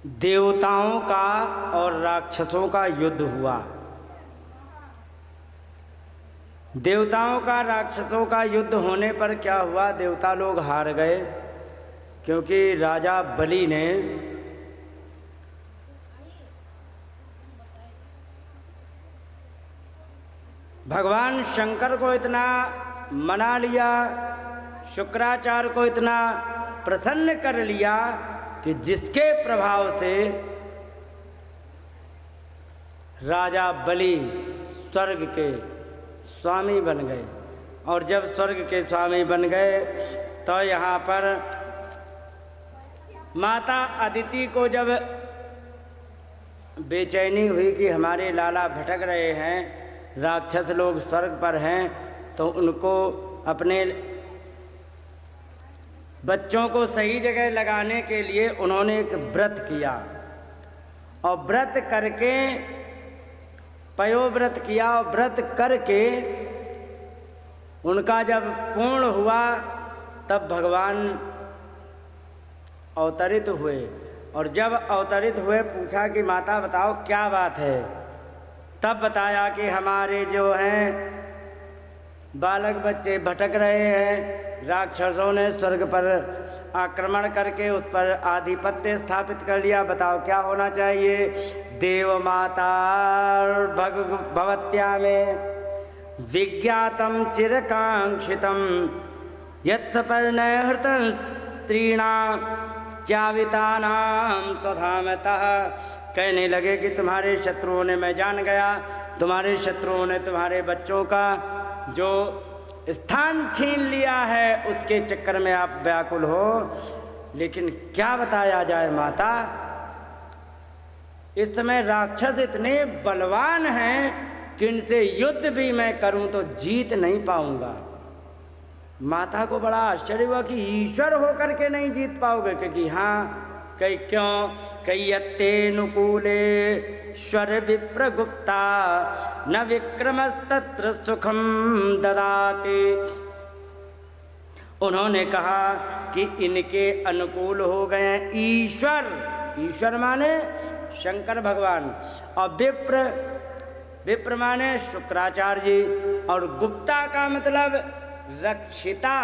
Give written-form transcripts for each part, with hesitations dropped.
देवताओं का और राक्षसों का युद्ध हुआ। देवताओं का राक्षसों का युद्ध होने पर क्या हुआ, देवता लोग हार गए, क्योंकि राजा बलि ने भगवान शंकर को इतना मना लिया, शुक्राचार्य को इतना प्रसन्न कर लिया कि जिसके प्रभाव से राजा बलि स्वर्ग के स्वामी बन गए। और जब स्वर्ग के स्वामी बन गए तो यहाँ पर माता अदिति को जब बेचैनी हुई कि हमारे लाला भटक रहे हैं, राक्षस लोग स्वर्ग पर हैं, तो उनको अपने बच्चों को सही जगह लगाने के लिए उन्होंने एक व्रत किया। और व्रत करके पयोव्रत किया, और व्रत करके उनका जब पूर्ण हुआ तब भगवान अवतरित हुए। और जब अवतरित हुए पूछा कि माता बताओ क्या बात है, तब बताया कि हमारे जो हैं बालक बच्चे भटक रहे हैं, राक्षसों ने स्वर्ग पर आक्रमण करके उस पर आधिपत्य स्थापित कर लिया, बताओ क्या होना चाहिए। देव माता भगवत्या में विज्ञातम चिरकांक्षितम यत्सपर्णहृत स्त्रीणां चावितानां स्वधामतः। कहने लगे कि तुम्हारे शत्रुओं ने, मैं जान गया, तुम्हारे शत्रुओं ने तुम्हारे बच्चों का जो स्थान छीन लिया है, उसके चक्कर में आप व्याकुल हो। लेकिन क्या बताया जाए माता, इस समय राक्षस इतने बलवान हैं कि इनसे युद्ध भी मैं करूं तो जीत नहीं पाऊंगा। माता को बड़ा आश्चर्य हुआ कि ईश्वर होकर के नहीं जीत पाओगे, क्योंकि हाँ कई क्यों कई यत्तेनुकूले ईश्वर विप्रगुप्ता न विक्रमस्तत्र सुखम ददाति। उन्होंने कहा कि इनके अनुकूल हो गए ईश्वर, ईश्वर माने शंकर भगवान, और विप्र माने शुक्राचार्य जी, और गुप्ता का मतलब रक्षिता,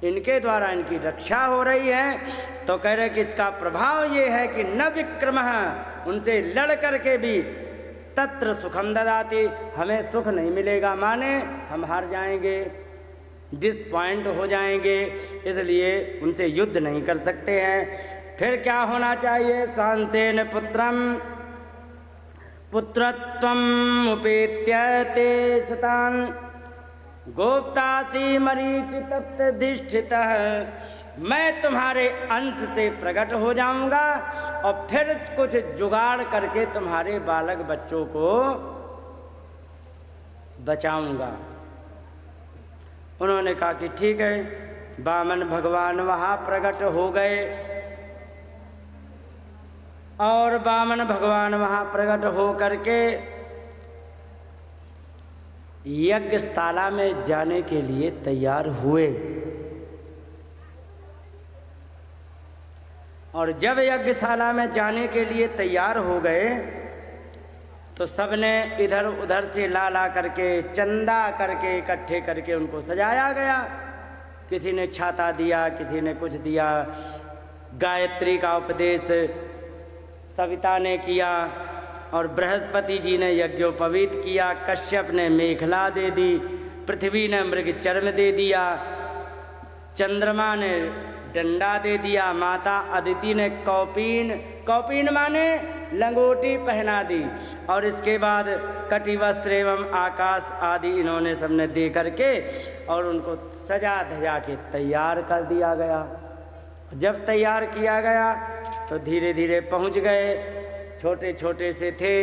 इनके द्वारा इनकी रक्षा हो रही है। तो कह रहे कि इसका प्रभाव ये है कि न विक्रमः, उनसे लड़ करके भी तत्र सुखम ददाति, हमें सुख नहीं मिलेगा, माने हम हार जाएंगे, डिसपॉइंट हो जाएंगे, इसलिए उनसे युद्ध नहीं कर सकते हैं। फिर क्या होना चाहिए, शांतेन पुत्रम पुत्रत्वम उपेत्यते शतान गोप्तासी मरीचितप्तधिष्ठितः। मैं तुम्हारे अंश से प्रकट हो जाऊंगा और फिर कुछ जुगाड़ करके तुम्हारे बालक बच्चों को बचाऊंगा। उन्होंने कहा कि ठीक है। वामन भगवान वहाँ प्रकट हो गए, और वामन भगवान वहाँ प्रकट हो करके यज्ञशाला में जाने के लिए तैयार हुए। और जब यज्ञशाला में जाने के लिए तैयार हो गए तो सबने इधर उधर से ला करके चंदा करके इकट्ठे करके उनको सजाया गया। किसी ने छाता दिया, किसी ने कुछ दिया, गायत्री का उपदेश सविता ने किया, और बृहस्पति जी ने यज्ञोपवीत किया, कश्यप ने मेखला दे दी, पृथ्वी ने मृग चर्म दे दिया, चंद्रमा ने डंडा दे दिया, माता अदिति ने कौपीन माने लंगोटी पहना दी, और इसके बाद कटिवस्त्र एवं आकाश आदि इन्होंने सबने दे करके और उनको सजा धजा के तैयार कर दिया गया। जब तैयार किया गया तो धीरे धीरे पहुंच गए, छोटे छोटे से थे,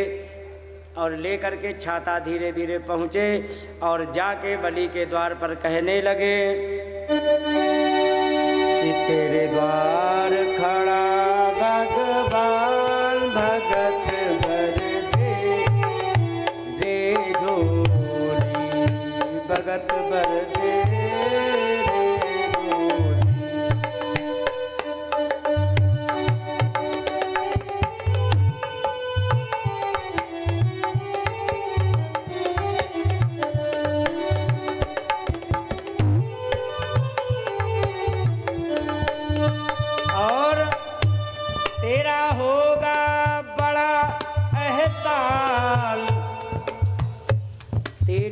और लेकर के छाता धीरे धीरे पहुँचे, और जाके बलि के द्वार पर कहने लगे कि तेरे द्वार खड़ा भगवान भगत बर दे झोली, भगत बर दे झोली।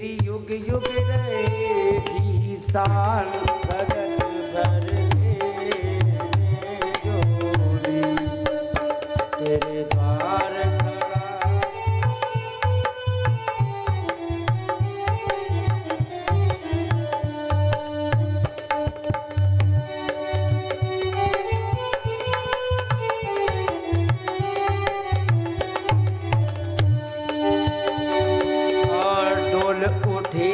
तेरी युग युग रहेगी शान, भगत भर जोड़ी तेरे द्वार खड़ा। और डोल उठी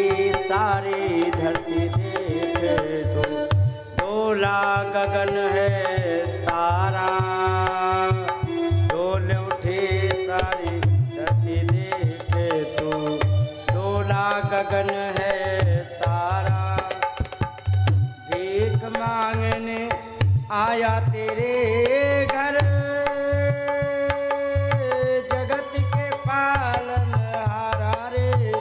सारी धरती देखे तो, डोला गगन है तारा। डोल उठी सारी धरती देखे तो, डोला गगन है तारा। भीख मांगने आया तेरे घर, जगत के पालनहारा रे,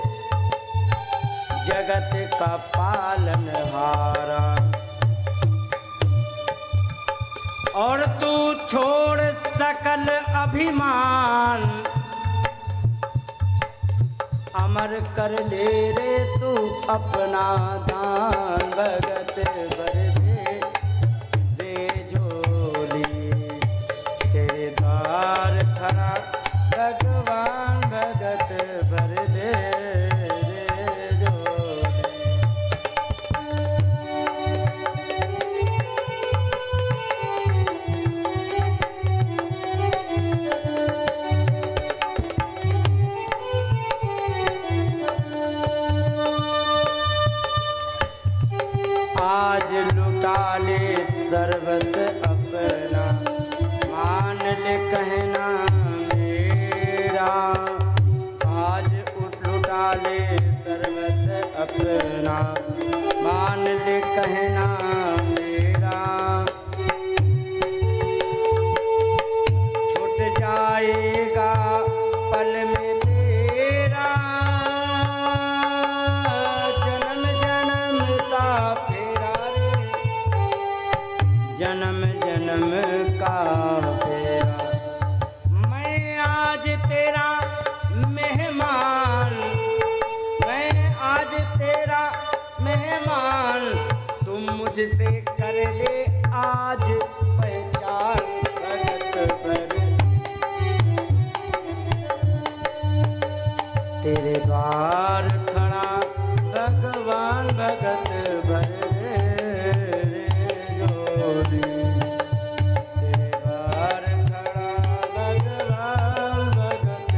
जगत का पालनहारा। और तू छोड़ सकल अभिमान, अमर कर ले रे तू अपना दान। भगत भर दे झोली तेरे द्वार खड़ा, भगवान भगत भर दे झोली। आज लुटा ले सर्वत अपना, मान ले कहना मेरा। आज लुटा ले सर्वत अपना, मान ले कहना मेरा। छूट जाएगा पल में तेरा, जन्म जन्म का फेरा रे, जन्म जन्म का फेरा। मैं आज तेरा मेहमान, मैं आज तेरा मेहमान। तुम मुझसे कर ले आज पहचान, भगत भर तेरे द्वार खड़ा, भगवान भगत भर जोड़ी तेरे द्वार खड़ा, भगवान भगत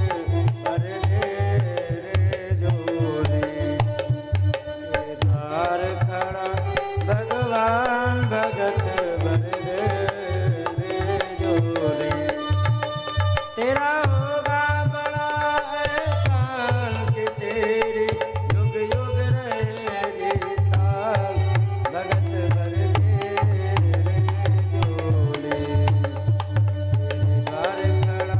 भर जोड़ी तेरे द्वार खड़ा, भगवान भगत भर जोड़ी। तेरा होगा बड़ा एहसान कि तेरी युग युग रहेगी शान, भगत भर जोड़ी तेरे द्वार खड़ा,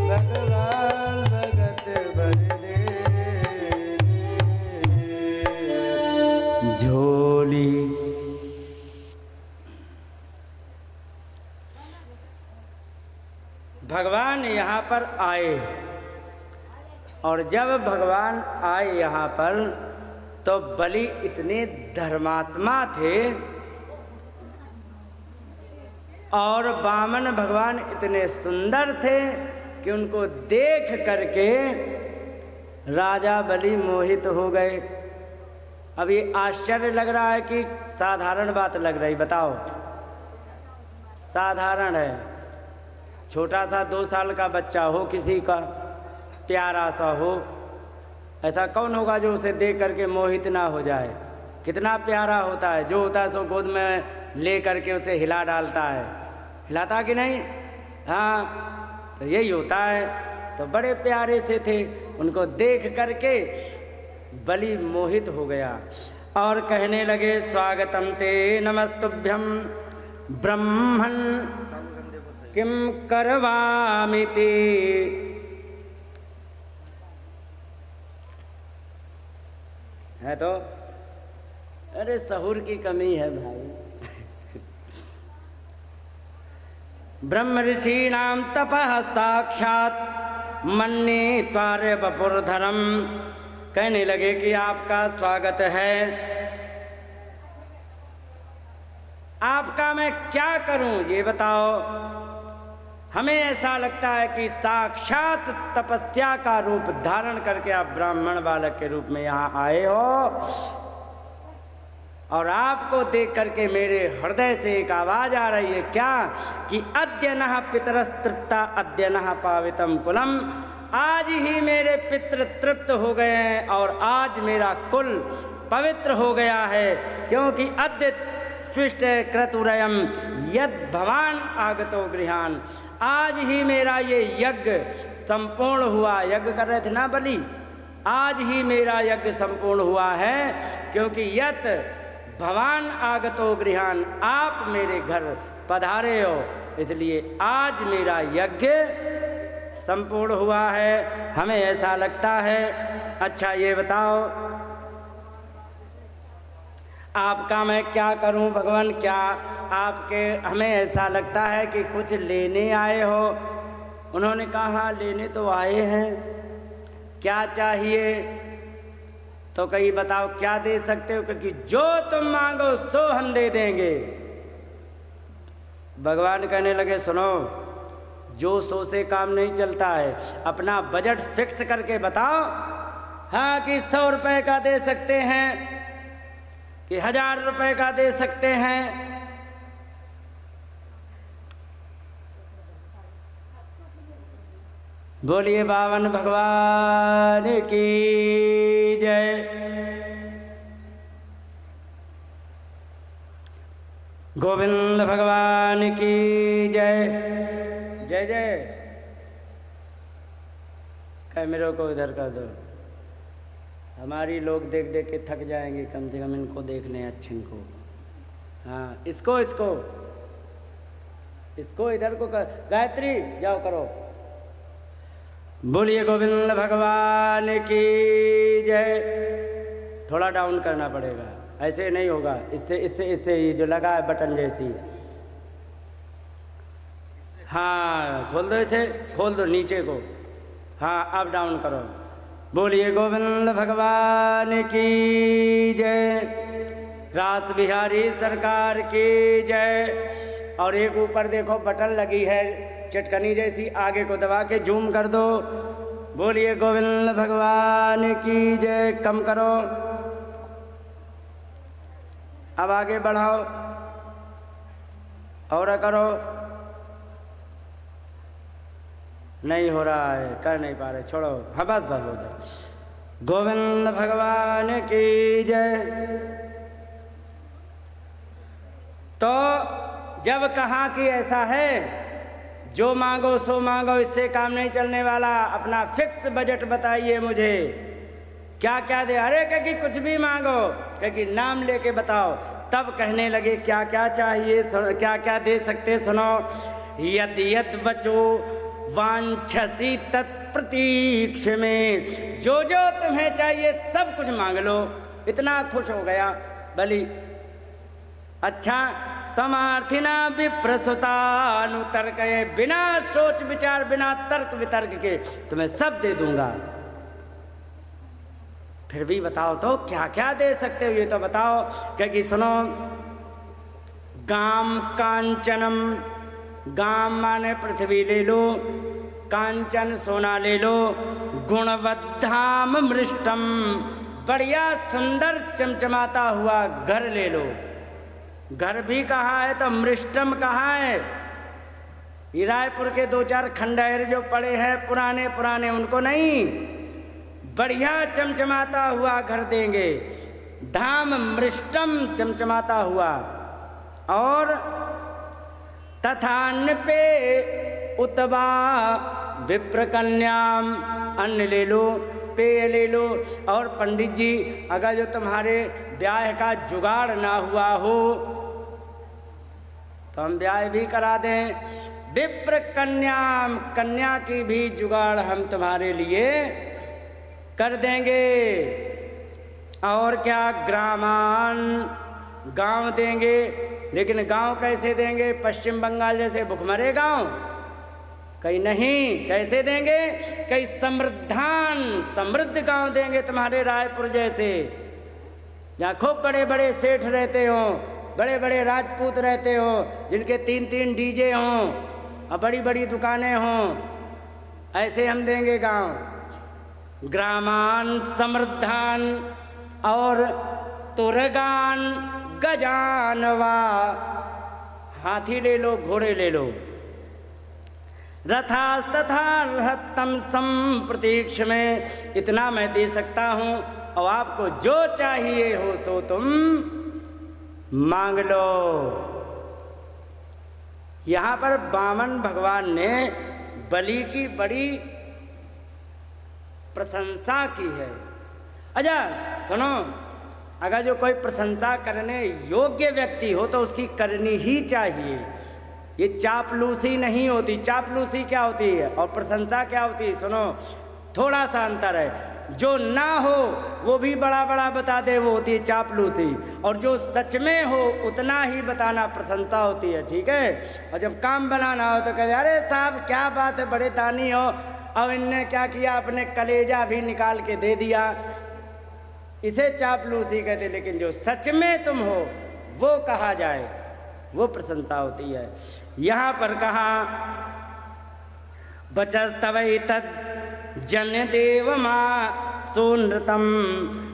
भगवान भगत भर झोली। भगवान यहाँ पर आए, और जब भगवान आए यहाँ पर तो बलि इतने धर्मात्मा थे और वामन भगवान इतने सुंदर थे कि उनको देख करके राजा बलि मोहित हो गए। अब ये आश्चर्य लग रहा है कि साधारण बात लग रही? बताओ, साधारण है। छोटा सा 2 साल का बच्चा हो, किसी का प्यारा सा हो, ऐसा कौन होगा जो उसे देख करके मोहित ना हो जाए? कितना प्यारा होता है, जो होता है सो गोद में ले करके उसे हिला डालता है, हिलाता कि नहीं? हाँ, तो यही होता है। तो बड़े प्यारे से थे, उनको देख करके बलि मोहित हो गया और कहने लगे, स्वागतम ते नमस्तुभ्यं ब्रह्मन् किम करवामि ते। है तो अरे सहूर की कमी है भाई। ब्रह्म ऋषीणाम तपः साक्षात् मन्ये त्वारे वपुर्धरम कहने लगे कि आपका स्वागत है, आपका मैं क्या करूं ये बताओ। हमें ऐसा लगता है कि साक्षात तपस्या का रूप धारण करके आप ब्राह्मण बालक के रूप में यहाँ आए हो, और आपको देख करके मेरे हृदय से एक आवाज आ रही है क्या कि अद्य नः पितरस्तृप्ता अद्य नः पावितम कुलम, आज ही मेरे पितृ तृप्त हो गए हैं और आज मेरा कुल पवित्र हो गया है, क्योंकि अद्य स्विष्ट क्रतुरयम यद भवान आगतो गृहान, आज ही मेरा ये यज्ञ संपूर्ण हुआ। यज्ञ कर रहे थे ना बलि, आज ही मेरा यज्ञ संपूर्ण हुआ है, क्योंकि यत भवान आगतो गृहान, आप मेरे घर पधारे हो, इसलिए आज मेरा यज्ञ संपूर्ण हुआ है। हमें ऐसा लगता है। अच्छा ये बताओ आपका मैं क्या करूं भगवान, क्या आपके, हमें ऐसा लगता है कि कुछ लेने आए हो। उन्होंने कहा लेने तो आए हैं, क्या चाहिए, तो कहीं बताओ क्या दे सकते हो, क्योंकि जो तुम मांगो सो हम दे देंगे। भगवान कहने लगे सुनो, जो सो से काम नहीं चलता है, अपना बजट फिक्स करके बताओ। हाँ कि 100 रुपए का दे सकते हैं कि 1000 रुपए का दे सकते हैं। बोलिए बावन भगवान की जय। गोविंद भगवान की जय। जय जय। कैमरे को इधर कर दो, हमारी लोग देख देख के थक जाएंगे, कम से कम इनको देख लें अच्छे को। हाँ इसको इसको इसको इधर को कर, गायत्री जाओ करो। बोलिए गोविंद भगवान की जय। थोड़ा डाउन करना पड़ेगा, ऐसे नहीं होगा, इससे इससे इससे ये जो लगा है बटन जैसी। हाँ खोल दो, इसे खोल दो नीचे को। हाँ अब डाउन करो। बोलिए गोविंद भगवान की जय। रास बिहारी सरकार की जय। और एक ऊपर देखो बटन लगी है चटकनी जैसी, आगे को दबा के जूम कर दो। बोलिए गोविंद भगवान की जय। कम करो, अब आगे बढ़ाओ और करो। नहीं हो रहा है, कर नहीं पा रहे, छोड़ो। हाँ बस बस हो जाए। गोविंद भगवान की जय। तो जब कहा कि ऐसा है, जो मांगो सो मांगो, इससे काम नहीं चलने वाला, अपना फिक्स बजट बताइए मुझे, क्या क्या दे। अरे क्योंकि कुछ भी मांगो, क्योंकि नाम लेके बताओ। तब कहने लगे क्या क्या चाहिए, क्या क्या दे सकते, सुनो। यद यद वचो वांछसी तत्प्रतीक्ष में, जो जो तुम्हें चाहिए सब कुछ मांग लो। इतना खुश हो गया बलि। अच्छा तमार्थिना विप्रसुतानुतर्क, बिना सोच विचार बिना तर्क वितर्क के तुम्हें सब दे दूंगा। फिर भी बताओ तो क्या क्या दे सकते हो, ये तो बताओ। क्योंकि सुनो, गाम कांचनम, गाम माने पृथ्वी ले लो, कांचन सोना ले लो, गुणवद्धाम मृष्टम, बढ़िया सुंदर चमचमाता हुआ घर ले लो। घर भी कहाँ है तो मृष्टम कहाँ है। ये रायपुर के 2-4 खंडहर जो पड़े हैं पुराने पुराने, उनको नहीं, बढ़िया चमचमाता हुआ घर देंगे। धाम मृष्टम, चमचमाता हुआ। और तथान्य उतवा विप्रकन्याम, अन्न ले लो, पेय ले लो। और पंडित जी अगर जो तुम्हारे ब्याह का जुगाड़ ना हुआ हो तो हम ब्याह भी करा दें। विप्र कन्याम, कन्या की भी जुगाड़ हम तुम्हारे लिए कर देंगे। और क्या, ग्रामान, गांव देंगे। लेकिन गांव कैसे देंगे, पश्चिम बंगाल जैसे भुखमरे गांव, कहीं नहीं, कैसे देंगे? कहीं समृद्धान, समृद्ध गांव देंगे तुम्हारे रायपुर जैसे, जहाँ खूब बड़े बड़े सेठ रहते हो, बड़े बड़े राजपूत रहते हो, जिनके 3-3 डीजे हों और बड़ी बड़ी दुकानें हों, ऐसे हम देंगे गांव। ग्रामान समृद्धान और तुरगान गजानवा, हाथी ले लो, घोड़े ले लो। रथास्तथा रहतम संप्रतीक्ष में, इतना मैं दे सकता हूँ और आपको जो चाहिए हो सो तुम मांग लो। यहाँ पर वामन भगवान ने बलि की बड़ी प्रशंसा की है। अच्छा सुनो, अगर जो कोई प्रशंसा करने योग्य व्यक्ति हो तो उसकी करनी ही चाहिए। ये चापलूसी नहीं होती। चापलूसी क्या होती है और प्रशंसा क्या होती है? सुनो, थोड़ा सा अंतर है। जो ना हो वो भी बड़ा बड़ा बता दे, वो होती है चापलूसी, और जो सच में हो उतना ही बताना प्रशंसा होती है। ठीक है। और जब काम बनाना हो तो कहते अरे साहब क्या बात है, बड़े दानी हो, अब इनने क्या किया, अपने कलेजा भी निकाल के दे दिया, इसे चापलूसी कहते। लेकिन जो सच में तुम हो वो कहा जाए, वो प्रशंसा होती है। यहाँ पर कहा बचस्तवै तद जन देव मां सोनृतम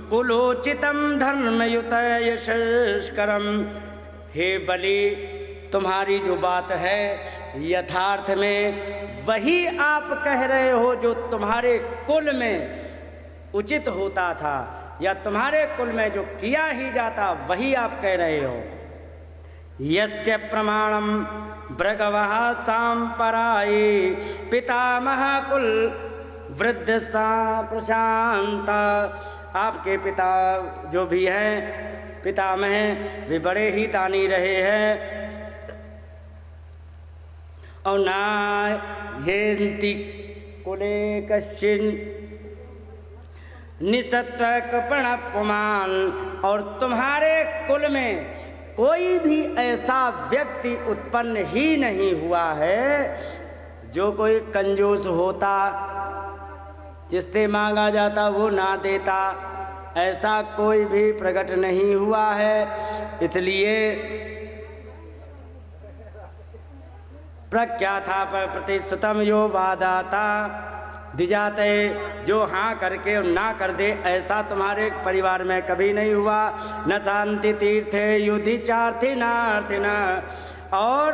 कुलोचितम धर्मयुत यशस्करम। हे बलि, तुम्हारी जो बात है यथार्थ में वही आप कह रहे हो जो तुम्हारे कुल में उचित होता था, या तुम्हारे कुल में जो किया ही जाता वही आप कह रहे हो। यस्य प्रमाणम भृगवः सांपराये पितामह कुल वृद्ध सा प्रशांता। आपके पिता जो भी हैं पितामह, वे बड़े ही दानी रहे हैं। और ना येन्ति कुले कश्चिन निसत्वकपणपुमान, और तुम्हारे कुल में कोई भी ऐसा व्यक्ति उत्पन्न ही नहीं हुआ है जो कोई कंजूस होता, जिससे मांगा जाता वो ना देता, ऐसा कोई भी प्रकट नहीं हुआ है। इसलिए प्रख्याथा पर प्रतिशतम यो वादाता दिजाते, जो हाँ करके और ना कर दे ऐसा तुम्हारे परिवार में कभी नहीं हुआ। न शांति तीर्थे युधि चार्थी नार्थिना, और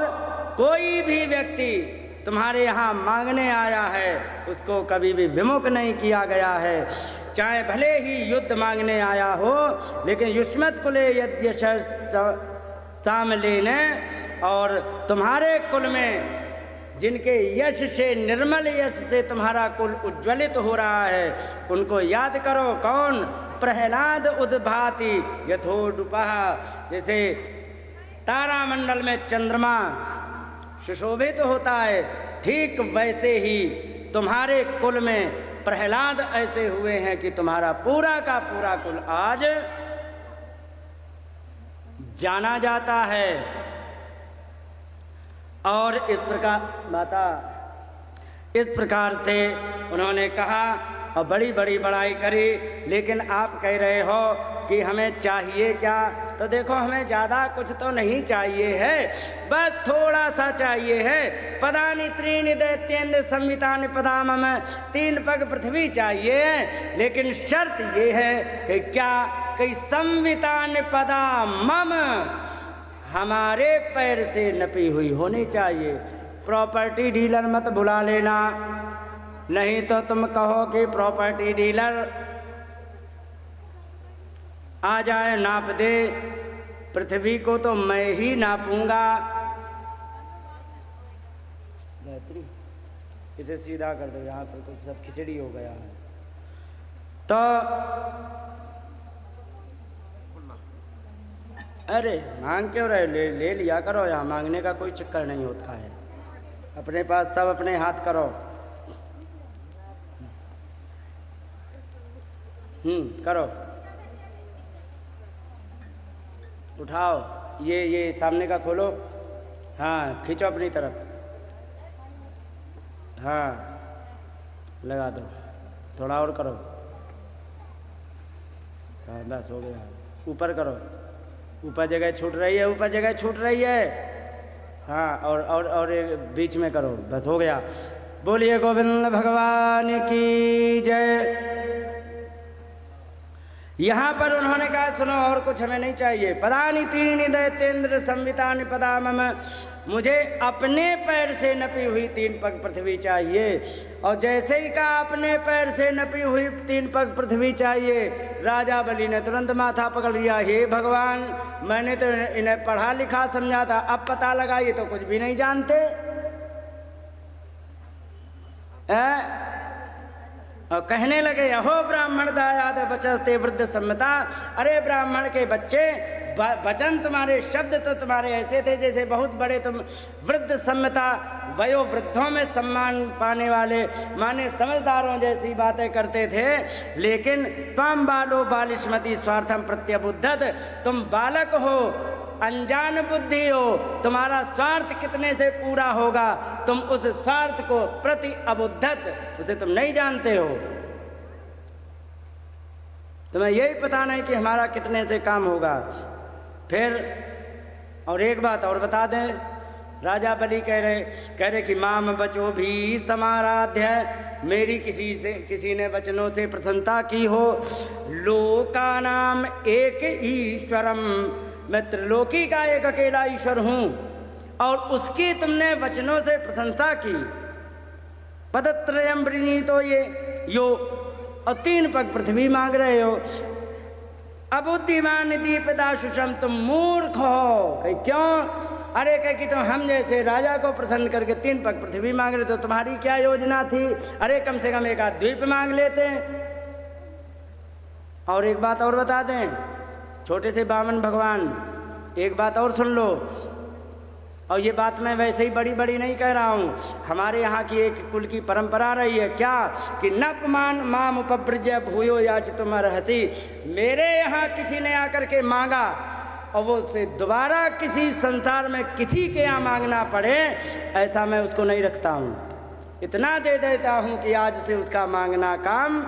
कोई भी व्यक्ति तुम्हारे यहाँ मांगने आया है उसको कभी भी विमुख नहीं किया गया है। चाहे भले ही युद्ध मांगने आया हो, लेकिन युष्मत कुले यद्यश सामलीन, और तुम्हारे कुल में जिनके यश से, निर्मल यश से तुम्हारा कुल उज्ज्वलित हो रहा है, उनको याद करो। कौन? प्रहलाद उद्भाति यथोडुपः, जैसे तारामंडल में चंद्रमा सुशोभित होता है, ठीक वैसे ही तुम्हारे कुल में प्रहलाद ऐसे हुए हैं कि तुम्हारा पूरा का पूरा कुल आज जाना जाता है। और इस प्रकार माता, इस प्रकार से उन्होंने कहा और बड़ी बड़ी बड़ाई करी। लेकिन आप कह रहे हो कि हमें चाहिए क्या? तो देखो, हमें ज़्यादा कुछ तो नहीं चाहिए है, बस थोड़ा सा चाहिए है। पदानि त्रीणि दैत्येन्द्र संवितानि पदामम, 3 पग पृथ्वी चाहिए। लेकिन शर्त ये है कि क्या, कि संवितानि पदामम, हमारे पैर से नपी हुई होनी चाहिए। प्रॉपर्टी डीलर मत बुला लेना, नहीं तो तुम कहो कि प्रॉपर्टी डीलर आ जाए नाप दे। पृथ्वी को तो मैं ही नापूंगा। इसे सीधा कर दो, यहाँ पर तो सब खिचड़ी हो गया है। तो अरे मांग क्यों रहे, ले लिया करो। यहाँ मांगने का कोई चक्कर नहीं होता है, अपने पास सब अपने हाथ करो। करो, उठाओ, ये सामने का खोलो, हाँ खींचो अपनी तरफ। हाँ लगा दो, थोड़ा और करो। हाँ बस हो गया। ऊपर करो, ऊपर जगह छूट रही है, ऊपर जगह छूट रही है। हाँ और एक बीच में करो, बस हो गया। बोलिए गोविंद भगवान की जय। यहाँ पर उन्होंने कहा सुनो और कुछ हमें नहीं चाहिए। पदानि त्रीणि दैत्येन्द्र संवितानि पदा मम, मुझे अपने पैर से नपी हुई 3 पग पृथ्वी चाहिए। और जैसे ही कहा अपने पैर से नपी हुई 3 पग पृथ्वी चाहिए, राजा बलि ने तुरंत माथा पकड़ लिया। हे भगवान, मैंने तो इन्हें पढ़ा लिखा समझा था, अब पता लगा ये तो कुछ भी नहीं जानते। और कहने लगे अहो ब्राह्मण दायाद बचस्ते वृद्ध सम्मता, अरे ब्राह्मण के बच्चे, वचन तुम्हारे, शब्द तो तुम्हारे ऐसे थे जैसे बहुत बड़े तुम वृद्ध सम्मता, वयो वृद्धों में सम्मान पाने वाले, माने समझदारों जैसी बातें करते थे। लेकिन त्वं बालो बालिशमति स्वार्थम प्रत्यबुद्धत, तुम बालक हो, अनजान बुद्धि हो, तुम्हारा स्वार्थ कितने से पूरा होगा, तुम उस स्वार्थ को प्रति अबुद्धत, उसे तुम नहीं जानते हो। तुम्हें यही पता नहीं कि हमारा कितने से काम होगा। फिर और एक बात और बता दें, राजा बलि कह रहे कि माम बचो भी समाराध्य, मेरी किसी ने वचनों से प्रसन्नता की हो। लोकानाम एक ईश्वरम, मैं त्रिलोकी का एक अकेला ईश्वर हूँ और उसकी तुमने वचनों से प्रशंसा की। पदत्रयम वृणीतो ये यो, और 3 पग पृथ्वी मांग रहे हो। अबुद्धिमान दीपदाशुषम, तुम मूर्ख हो। कहीं क्यों? अरे कह कि तुम हम जैसे राजा को प्रसन्न करके 3 पग पृथ्वी मांग रहे, तो तुम्हारी क्या योजना थी? अरे कम से कम एक आध द्वीप मांग लेते। और एक बात और बता दें, छोटे से बामन भगवान, एक बात और सुन लो। और ये बात मैं वैसे ही बड़ी बड़ी नहीं कह रहा हूँ, हमारे यहाँ की एक कुल की परंपरा रही है क्या कि नपमान माम उपब्रज भूयो याचितुम अर्हति। मेरे यहाँ किसी ने आकर के मांगा और वो से दोबारा किसी संसार में किसी के यहाँ मांगना पड़े, ऐसा मैं उसको नहीं रखता हूँ। इतना दे देता हूँ कि आज से उसका मांगना काम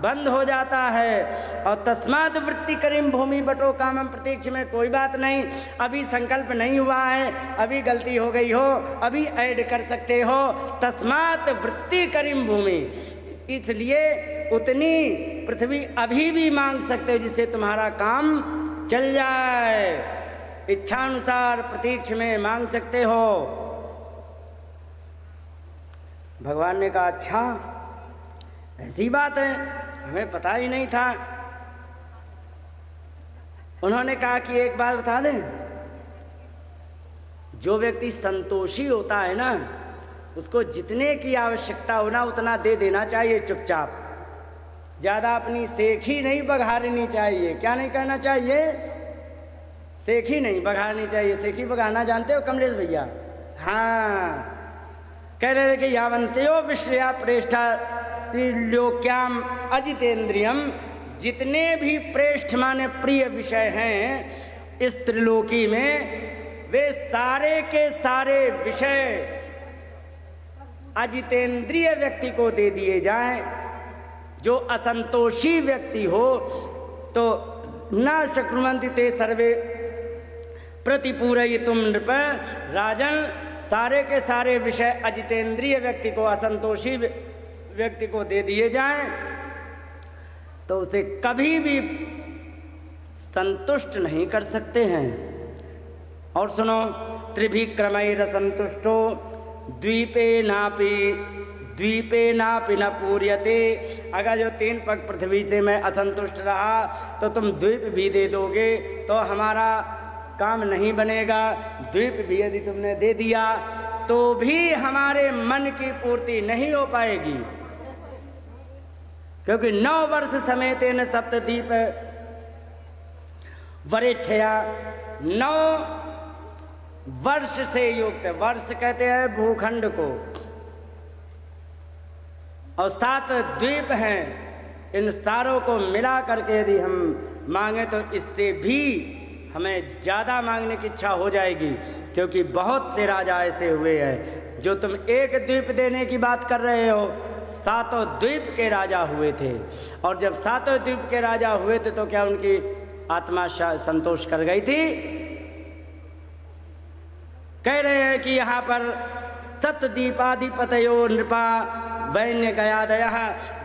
बंद हो जाता है। और तस्मात् वृत्ति करीम भूमि बटो कामम प्रतीक्ष में कोई बात नहीं, अभी संकल्प नहीं हुआ है, अभी गलती हो गई हो, अभी ऐड कर सकते हो। तस्मात् वृत्ति करीम भूमि, इसलिए उतनी पृथ्वी अभी भी मांग सकते हो जिससे तुम्हारा काम चल जाए। इच्छानुसार प्रतीक्ष में मांग सकते हो। भगवान ने कहा अच्छा ऐसी बात है, हमें पता ही नहीं था। उन्होंने कहा कि एक बात बता दें, जो व्यक्ति संतोषी होता है ना, उसको जितने की आवश्यकता हो ना उतना दे देना चाहिए चुपचाप। ज़्यादा अपनी सेखी नहीं बघारनी चाहिए। क्या नहीं करना चाहिए? सेखी नहीं बघारनी चाहिए। सेखी बघारना जानते हो कमलेश भैया? हाँ, कह रहे कि यावंत्यो विश्रया प्रेष्ठा त्रिलोक्याम अजितेंद्रियम, जितने भी प्रेष्ठ माने प्रिय विषय हैं इस त्रिलोकी में, वे सारे के सारे विषय अजितेंद्रिय व्यक्ति को दे दिए जाएं। जो असंतोषी व्यक्ति हो तो न शक्नुवन्ति ते सर्वे प्रतिपूरयितुम नृप, राजन सारे के सारे विषय अजितेंद्रिय व्यक्ति को, असंतोषी व्यक्ति को दे दिए जाएं तो उसे कभी भी संतुष्ट नहीं कर सकते हैं। और सुनो, त्रिभिक्रमैरसंतुष्टो द्वीपे नापि न पूर्यते। अगर जो 3 पग पृथ्वी से मैं असंतुष्ट रहा तो तुम द्वीप भी दे दोगे तो हमारा काम नहीं बनेगा। द्वीप भी यदि तुमने दे दिया तो भी हमारे मन की पूर्ति नहीं हो पाएगी, क्योंकि 9 वर्ष समेतेन सप्तद्वीप वरेच्छया, 9 वर्ष से युक्त, वर्ष कहते हैं भूखंड को, और 7 द्वीप हैं। इन सारों को मिला करके यदि हम मांगे तो इससे भी हमें ज़्यादा मांगने की इच्छा हो जाएगी, क्योंकि बहुत से राजा ऐसे हुए हैं। जो तुम एक द्वीप देने की बात कर रहे हो, 7 द्वीप के राजा हुए थे, और जब 7 द्वीप के राजा हुए थे तो क्या उनकी आत्मा संतोष कर गई थी? कह रहे हैं कि यहाँ पर सप्तद्वीपाधिपतयो नृपा वैन्य गयादय,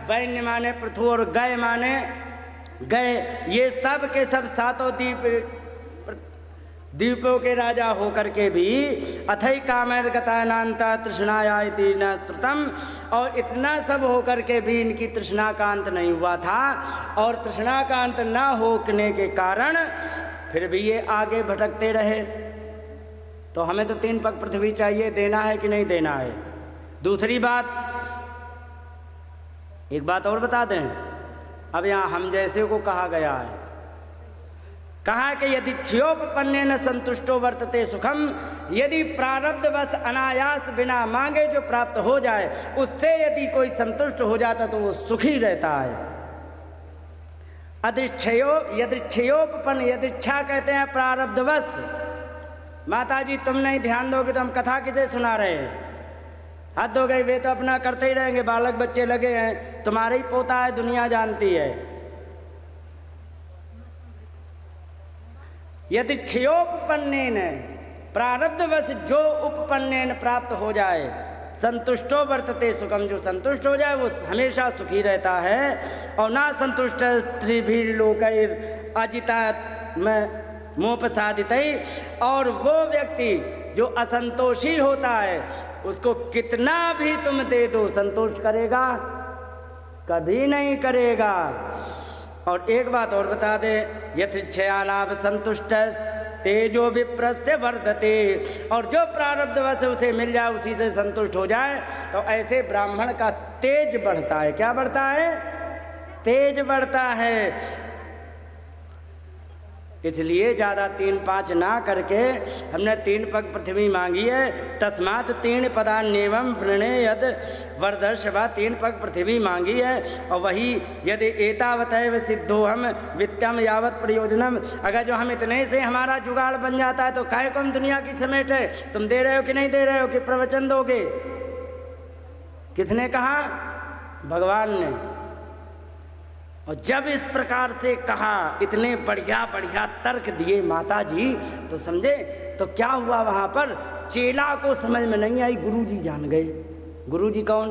वैन्य माने पृथु और गय माने गए, ये सब के सब 7 द्वीपों के राजा होकर के भी अथई कामैर गतानांता तृष्णाया इति न श्रुतम, और इतना सब होकर के भी इनकी तृष्णा का अंत नहीं हुआ था, और तृष्णा का अंत न होने के कारण फिर भी ये आगे भटकते रहे। तो हमें तो 3 पग पृथ्वी चाहिए, देना है कि नहीं देना है? दूसरी बात, एक बात और बता दें, अब यहाँ हम जैसे को कहा गया है, कहा कि यदि क्षयोपपन्नेन संतुष्टो वर्तते सुखम, यदि प्रारब्धवश अनायास बिना मांगे जो प्राप्त हो जाए उससे यदि कोई संतुष्ट हो जाता तो वो सुखी रहता है। यदृच्छयोपपन्न, यदृच्छा कहते हैं प्रारब्धवश। माता जी तुम नहीं ध्यान दोगे तो हम कथा किसे सुना रहे हैं? हद हो गई, वे तो अपना करते ही रहेंगे, बालक बच्चे लगे हैं, तुम्हारे ही पोता है, दुनिया जानती है। यदि क्षयोपपन्नेन प्रारब्धवश जो उपपन्नेन प्राप्त हो जाए, संतुष्टो वर्तते सुखम, जो संतुष्ट हो जाए वो हमेशा सुखी रहता है। और ना संतुष्ट स्त्रीभिर लोकैर अजिता में मोपसादित, और वो व्यक्ति जो असंतोषी होता है उसको कितना भी तुम दे दो संतोष करेगा? कभी नहीं करेगा। और एक बात और बता दे, यथेच्छयालाभ संतुष्ट तेजो विप्रस्य वर्धते, और जो प्रारब्धवश उसे मिल जाए उसी से संतुष्ट हो जाए तो ऐसे ब्राह्मण का तेज बढ़ता है। क्या बढ़ता है? तेज बढ़ता है। इसलिए ज़्यादा 3-5 ना करके हमने 3 पग पृथ्वी मांगी है। तस्मात् 3 पदान्येवं वृणे यद वर्धर्षभा, 3 पग पृथ्वी मांगी है। और वही यदि एतावतैव सिद्धोहम वित्तम यावत प्रयोजनम, अगर जो हम इतने से हमारा जुगाड़ बन जाता है तो काहे को हम दुनिया की समेट है? तुम दे रहे हो कि नहीं दे रहे हो, कि प्रवचन दोगे? किसने कहा? भगवान ने। और जब इस प्रकार से कहा, इतने बढ़िया बढ़िया तर्क दिए माता जी, तो समझे तो क्या हुआ वहाँ पर? चेला को समझ में नहीं आई, गुरुजी जान गए। गुरुजी कौन?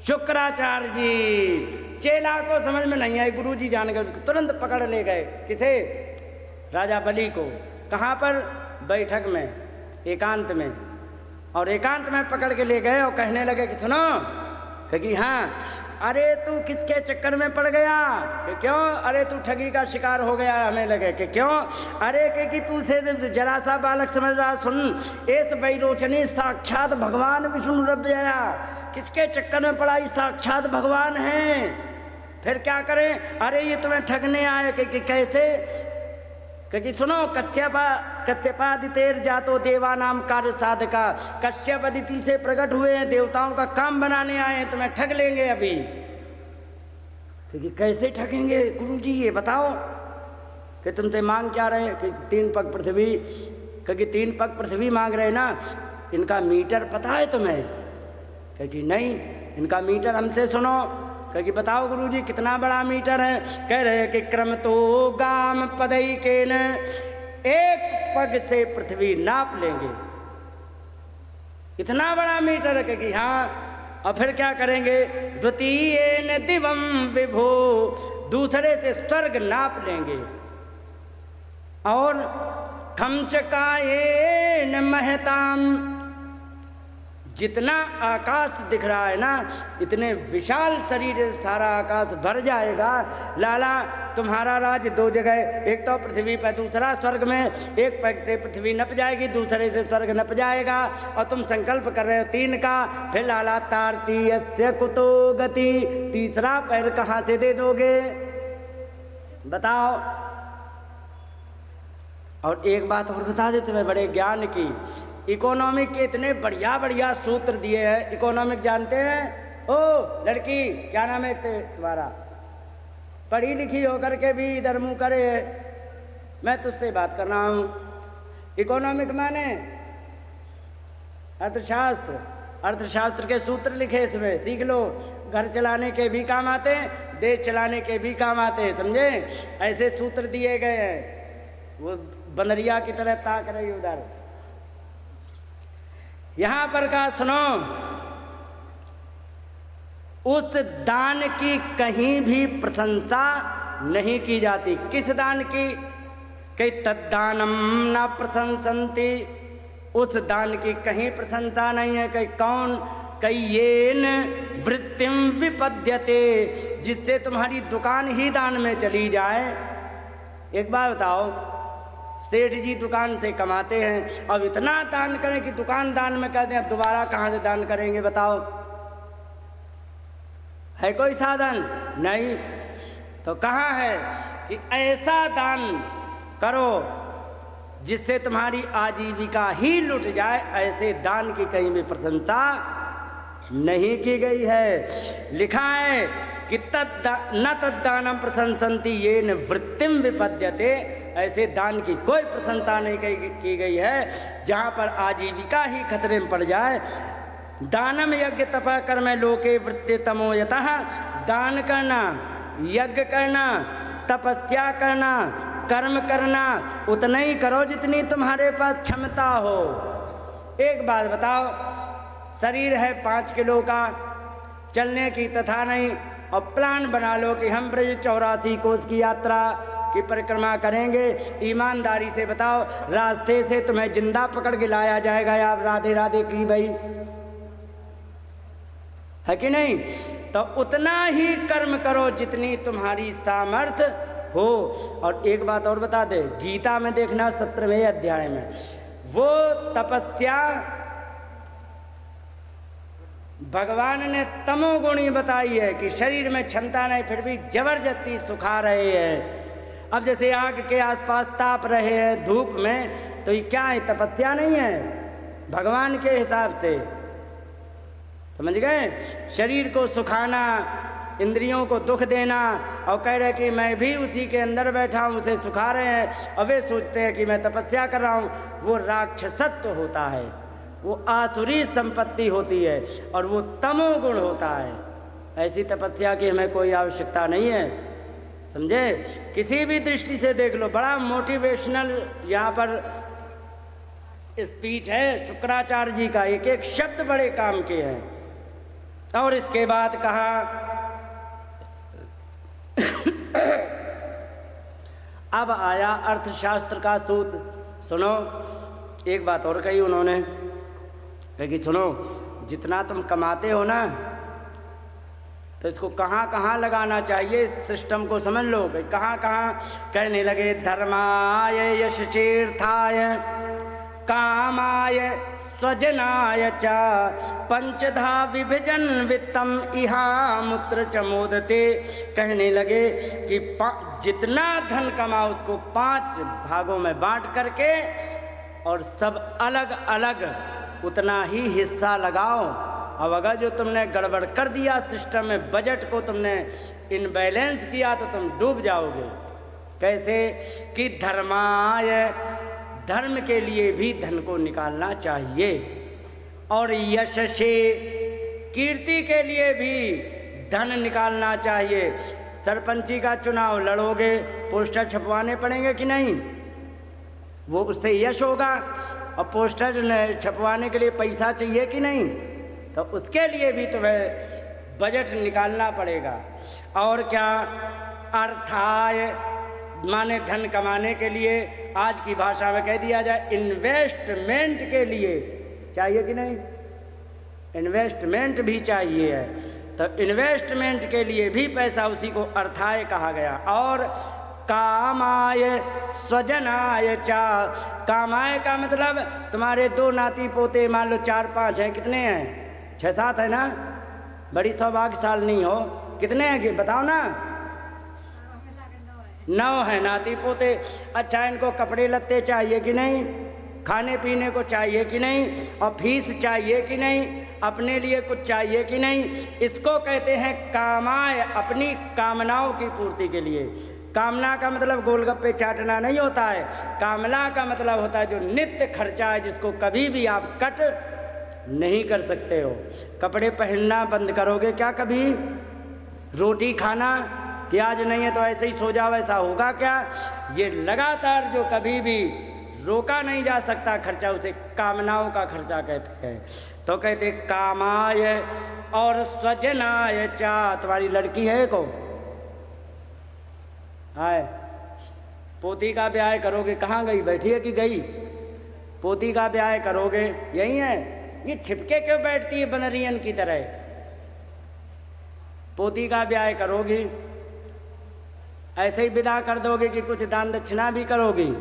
शुक्राचार्य जी। चेला को समझ में नहीं आई, गुरुजी जान गए, उसको तुरंत पकड़ ले गए। किसे? राजा बलि को। कहाँ पर? बैठक में, एकांत में। और एकांत में पकड़ के ले गए और कहने लगे कि सुनो, कि हाँ, अरे तू किसके चक्कर में पड़ गया? कि क्यों? अरे तू ठगी का शिकार हो गया। हमें लगे कि क्यों? अरे कि तू से जरा सा बालक समझ रहा। सुन, एस वैरोचनी साक्षात भगवान विष्णु रव्यया, किसके चक्कर में पड़ा? साक्षात भगवान है। फिर क्या करें? अरे ये तुम्हें ठगने आए। कि कैसे? क्योंकि सुनो, कश्यपादितेर जातो देवानाम कार्य साधका, कश्यप अदिति से प्रकट हुए हैं, देवताओं का काम बनाने आए हैं, तुम्हें ठग लेंगे अभी। क्योंकि कैसे ठगेंगे गुरुजी, ये बताओ। कि तुमसे मांग क्या रहे? कि 3 पग पृथ्वी। क्योंकि 3 पग पृथ्वी मांग रहे ना, इनका मीटर पता है तुम्हें? क्योंकि नहीं, इनका मीटर हमसे सुनो। क्योंकि बताओ गुरुजी कितना बड़ा मीटर है? कह रहे कि क्रम तो गाम पदई के न, 1 पग से पृथ्वी नाप लेंगे। इतना बड़ा मीटर है। कि हाँ, और फिर क्या करेंगे? द्वितीय दिवम विभो, दूसरे से स्वर्ग नाप लेंगे। और खमचकाये न महताम, जितना आकाश दिख रहा है ना, इतने विशाल शरीर से सारा आकाश भर जाएगा। लाला, तुम्हारा राज 2 जगह, एक तो पृथ्वी पर, दूसरा स्वर्ग में। 1 पैर से पृथ्वी नप जाएगी, दूसरे से स्वर्ग नप जाएगा। और तुम संकल्प कर रहे हो 3 का। फिर लाला, तारती यस्य कुतो गति, तीसरा पैर कहाँ से दे दोगे? बताओ। और एक बात और बता दे तुम्हें बड़े ज्ञान की, इकोनॉमिक के इतने बढ़िया बढ़िया सूत्र दिए हैं। इकोनॉमिक जानते हैं? ओ लड़की, क्या नाम है तुम्हारा? पढ़ी लिखी होकर के भी इधर मुँह करे। मैं तुझसे बात कर रहा हूँ। इकोनॉमिक माने अर्थशास्त्र, अर्थशास्त्र के सूत्र लिखे इसमें, सीख लो। घर चलाने के भी काम आते हैं, देश चलाने के भी काम आते हैं, समझे? ऐसे सूत्र दिए गए हैं। वो बंदरिया की तरह ताक रही उधर। यहां पर कहा सुनो, उस दान की कहीं भी प्रशंसा नहीं की जाती। किस दान की? कई तद्दानम न प्रशंसन्ति, उस दान की कहीं प्रशंसा नहीं है। कई कौन? कई येन वृत्तिम विपद्यते, जिससे तुम्हारी दुकान ही दान में चली जाए। एक बात बताओ, सेठ जी दुकान से कमाते हैं, अब इतना दान करें कि दुकान दान में कहते हैं, अब दोबारा कहाँ से दान करेंगे बताओ? है कोई साधन? नहीं। तो कहाँ है कि ऐसा दान करो जिससे तुम्हारी आजीविका ही लुट जाए। ऐसे दान की कहीं भी प्रशंसा नहीं की गई है। लिखा है कि न तद्दानम प्रशंसन्ति येन वृत्तिम विपद्यते, ऐसे दान की कोई प्रशंसा नहीं की गई है जहाँ पर आजीविका ही खतरे में पड़ जाए। दानम यज्ञ तपः कर्म लोके वृत्ति तमो यतः, दान करना, यज्ञ करना, तपस्या करना, कर्म करना उतना ही करो जितनी तुम्हारे पास क्षमता हो। एक बात बताओ, शरीर है 5 किलो का, चलने की तथा नहीं, और प्लान बना लो कि हम ब्रज 84 कोस की यात्रा की परिक्रमा करेंगे। ईमानदारी से बताओ, रास्ते से तुम्हें जिंदा पकड़ के लाया जाएगा या राधे राधे की भाई, है कि नहीं? तो उतना ही कर्म करो जितनी तुम्हारी सामर्थ्य हो। और एक बात और बता दे, गीता में देखना 17वें अध्याय में वो तपस्या भगवान ने तमोगुणी बताई है कि शरीर में क्षमता नहीं फिर भी जबरदस्ती सुखा रहे हैं। अब जैसे आग के आसपास ताप रहे हैं धूप में, तो ये क्या है? तपस्या नहीं है भगवान के हिसाब से, समझ गए? शरीर को सुखाना, इंद्रियों को दुख देना, और कह रहे कि मैं भी उसी के अंदर बैठा हूँ, उसे सुखा रहे हैं, और वे सोचते हैं कि मैं तपस्या कर रहा हूँ। वो राक्षसत्व होता है, वो आसुरी संपत्ति होती है, और वो तमोगुण होता है। ऐसी तपस्या की हमें कोई आवश्यकता नहीं है, समझे? किसी भी दृष्टि से देख लो, बड़ा मोटिवेशनल यहाँ पर स्पीच है शुक्राचार्य जी का, एक एक शब्द बड़े काम के हैं। और इसके बाद कहा अब आया अर्थशास्त्र का सूत्र। सुनो, एक बात और कही उन्होंने, कि सुनो, जितना तुम कमाते हो ना, तो इसको कहाँ कहाँ लगाना चाहिए, इस सिस्टम को समझ लो। कहाँ कहाँ कहने लगे, धर्माय यशतीर्थाय कामाय स्वजनाय च पंचधा विभजन वित्तम इहा मूत्र च मोदते। कहने लगे कि जितना धन कमाओ उसको 5 भागों में बांट करके और सब अलग अलग उतना ही हिस्सा लगाओ। अब अगर जो तुमने गड़बड़ कर दिया सिस्टम में, बजट को तुमने इनबैलेंस किया, तो तुम डूब जाओगे। कैसे? कि धर्माय, धर्म के लिए भी धन को निकालना चाहिए, और यशसे, कीर्ति के लिए भी धन निकालना चाहिए। सरपंची का चुनाव लड़ोगे, पोस्टर छपवाने पड़ेंगे कि नहीं? वो उससे यश होगा, और पोस्टर छपवाने के लिए पैसा चाहिए कि नहीं? तो उसके लिए भी तुम्हें बजट निकालना पड़ेगा। और क्या? अर्थाय माने धन कमाने के लिए, आज की भाषा में कह दिया जाए इन्वेस्टमेंट के लिए चाहिए कि नहीं? इन्वेस्टमेंट भी चाहिए है, तो इन्वेस्टमेंट के लिए भी पैसा, उसी को अर्थाय कहा गया। और कामाय स्वजनाय चा, कामाय का मतलब तुम्हारे 2 नाती पोते, मान लो 4-5 हैं, कितने हैं? 6-7 है ना? बड़ी सौभाग्यशाली हो, कितने हैं कि बताओ ना? 9 है नाती पोते। अच्छा, इनको कपड़े लत्ते चाहिए कि नहीं? खाने पीने को चाहिए कि नहीं? और फीस चाहिए कि नहीं? अपने लिए कुछ चाहिए कि नहीं? इसको कहते हैं कामाय, अपनी कामनाओं की पूर्ति के लिए। कामना का मतलब गोलगप्पे चाटना नहीं होता है। कामना का मतलब होता है जो नित्य खर्चा है, जिसको कभी भी आप कट नहीं कर सकते हो। कपड़े पहनना बंद करोगे क्या कभी? रोटी खाना कि आज नहीं है तो ऐसे ही सो जाओ, ऐसा होगा क्या? ये लगातार जो कभी भी रोका नहीं जा सकता खर्चा, उसे कामनाओं का खर्चा कहते हैं। तो कहते कामाय और स्वजनाय चा। तुम्हारी लड़की है को आए, पोती का ब्याह करोगे, कहाँ गई? बैठी है कि गई? पोती का ब्याह करोगे, यही है। ये छिपके क्यों बैठती है बनरियन की तरह? पोती का ब्याह करोगी, ऐसे ही विदा कर दोगे कि कुछ दान दक्षिणा भी करोगी?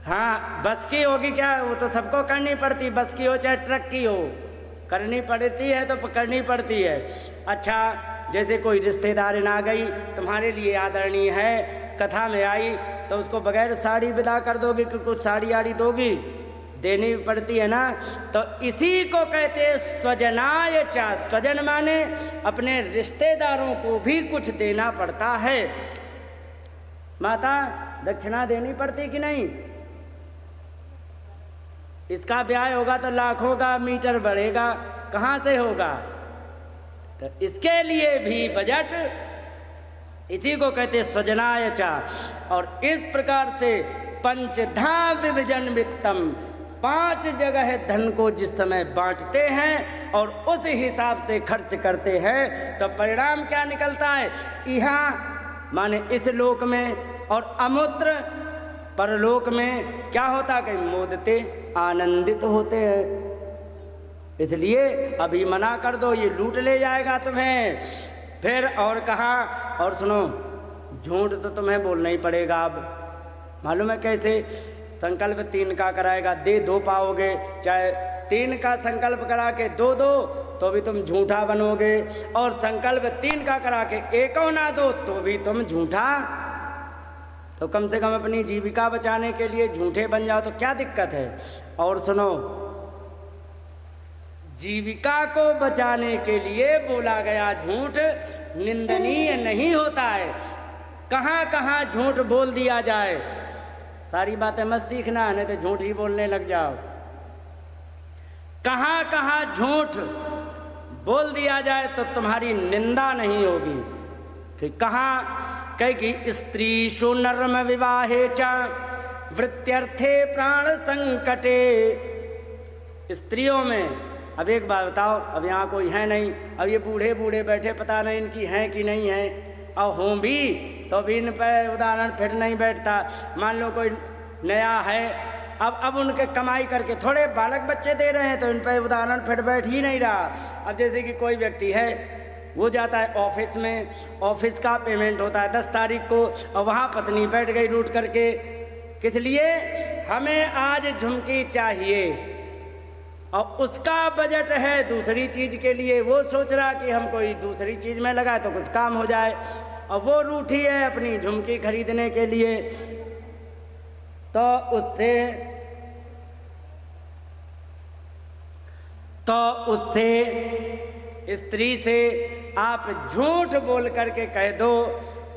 हाँ, बस की होगी क्या? वो तो सबको करनी पड़ती, बस की हो चाहे ट्रक की हो, करनी पड़ती है तो करनी पड़ती है। अच्छा, जैसे कोई रिश्तेदार आ गई, तुम्हारे लिए आदरणीय है, कथा में आई, तो उसको बगैर साड़ी विदा कर दोगे कि कुछ साड़ी आड़ी दोगी? देनी पड़ती है ना। तो इसी को कहते स्वजनाय चा। स्वजन माने अपने रिश्तेदारों को भी कुछ देना पड़ता है। माता दक्षिणा देनी पड़ती कि नहीं? इसका ब्याह होगा तो लाखों का मीटर बढ़ेगा, कहाँ से होगा? तो इसके लिए भी बजट, इसी को कहते स्वजनाय चा। और इस प्रकार से पंचधा विभजन वित्तम, 5 जगह धन को जिस समय बांटते हैं और उस हिसाब से खर्च करते हैं, तो परिणाम क्या निकलता है? यहाँ माने इस लोक में, और अमूत्र परलोक में क्या होता है कि मोदते आनंदित होते हैं। इसलिए अभी मना कर दो, ये लूट ले जाएगा तुम्हें। फिर और कहा, और सुनो, झूठ तो तुम्हें बोलना ही पड़ेगा। अब मालूम है कैसे? संकल्प 3 का कराएगा, दे 2 पाओगे। चाहे 3 का संकल्प करा के 2 दो तो भी तुम झूठा बनोगे, और संकल्प 3 का करा के 1 ना दो तो भी तुम झूठा। तो कम से कम अपनी जीविका बचाने के लिए झूठे बन जाओ तो क्या दिक्कत है? और सुनो, जीविका को बचाने के लिए बोला गया झूठ निंदनीय नहीं होता है। कहाँ कहाँ झूठ बोल दिया जाए, सारी बातें मत सीखना, नहीं तो झूठ ही बोलने लग जाओ। कहाँ कहाँ झूठ बोल दिया जाए तो तुम्हारी निंदा नहीं होगी। कि कहाँ कह कि स्त्रीषु नर्म विवाहे च वृत्यर्थे प्राण संकटे। स्त्रियों में, अब एक बात बताओ, अब यहाँ कोई है नहीं, अब ये बूढ़े बूढ़े बैठे, पता नहीं इनकी हैं कि नहीं है, और हों भी तो भी इन पर उदाहरण फिर नहीं बैठता। मान लो कोई नया है, अब उनके कमाई करके थोड़े बालक बच्चे दे रहे हैं तो इन पर उदाहरण फिर बैठ ही नहीं रहा। अब जैसे कि कोई व्यक्ति है, वो जाता है ऑफिस में, ऑफिस का पेमेंट होता है 10 तारीख को, और वहाँ पत्नी बैठ गई रूठ करके, किस लिए? हमें आज झुमकी चाहिए, और उसका बजट है दूसरी चीज़ के लिए। वो सोच रहा कि हम कोई दूसरी चीज़ में लगाए तो कुछ काम हो जाए, और वो रूठी है अपनी झुमकी खरीदने के लिए। तो उससे स्त्री से आप झूठ बोल करके कह दो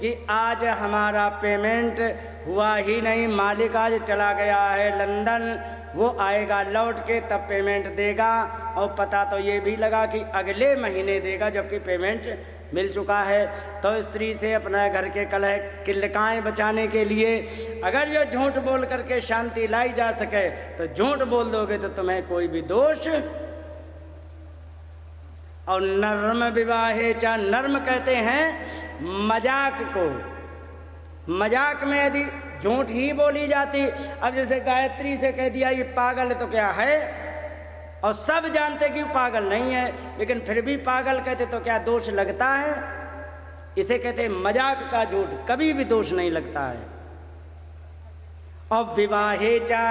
कि आज हमारा पेमेंट हुआ ही नहीं, मालिक आज चला गया है लंदन, वो आएगा लौट के तब पेमेंट देगा, और पता तो ये भी लगा कि अगले महीने देगा जबकि पेमेंट मिल चुका है। तो स्त्री से अपना घर के कलह किल्लकाएँ बचाने के लिए अगर ये झूठ बोल करके शांति लाई जा सके तो झूठ बोल दोगे तो तुम्हें कोई भी दोष। और नर्म विवाहे चा, नर्म कहते हैं मजाक को। मजाक में यदि झूठ ही बोली जाती, अब जैसे गायत्री से कह दिया ये पागल है तो क्या है, और सब जानते कि वो पागल नहीं है, लेकिन फिर भी पागल कहते तो क्या दोष लगता है? इसे कहते हैं मजाक का झूठ, कभी भी दोष नहीं लगता है। और विवाहे चा,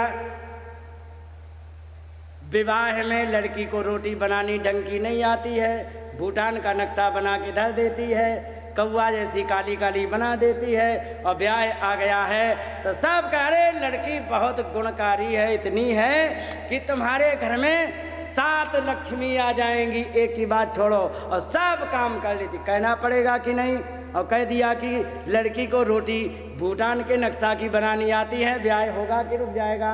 विवाह में लड़की को रोटी बनानी ढंग की नहीं आती है, भूटान का नक्शा बना के धर देती है, कौवा जैसी काली काली बना देती है, और ब्याह आ गया है तो सब कह रहे लड़की बहुत गुणकारी है, इतनी है कि तुम्हारे घर में 7 लक्ष्मी आ जाएंगी, एक ही बात छोड़ो और सब काम कर लेती। कहना पड़ेगा कि नहीं? और कह दिया कि लड़की को रोटी भूटान के नक्शा की बनानी आती है, ब्याह होगा कि रुक जाएगा?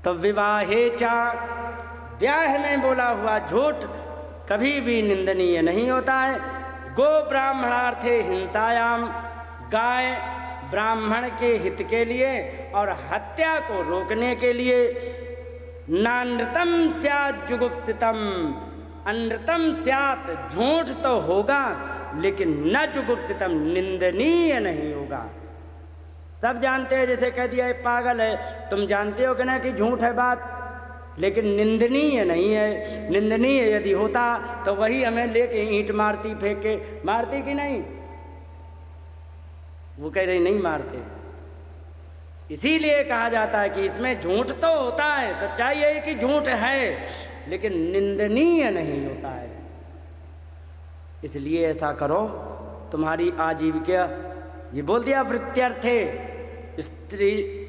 तो विवाहे चा, ब्याह में बोला हुआ झूठ कभी भी निंदनीय नहीं होता है। गो ब्राह्मणार्थे हिंसायाम, गाय ब्राह्मण के हित के लिए और हत्या को रोकने के लिए। नानृतम स्यात् जुगुप्सितम, अनृतम स्यात्, झूठ तो होगा लेकिन न जुगुप्सितम, निंदनीय नहीं होगा। सब जानते हैं, जैसे कह दिया पागल है, तुम जानते हो कि ना कि झूठ है बात, लेकिन निंदनीय नहीं है। निंदनीय यदि होता तो वही हमें लेके ईंट मारती, फेंक के मारती कि नहीं? वो कह रही नहीं मारते। इसीलिए कहा जाता है कि इसमें झूठ तो होता है, सच्चाई है कि झूठ है, लेकिन निंदनीय नहीं होता है। इसलिए ऐसा करो, तुम्हारी आजीविका, ये बोल दिया वृत्त्यर्थे,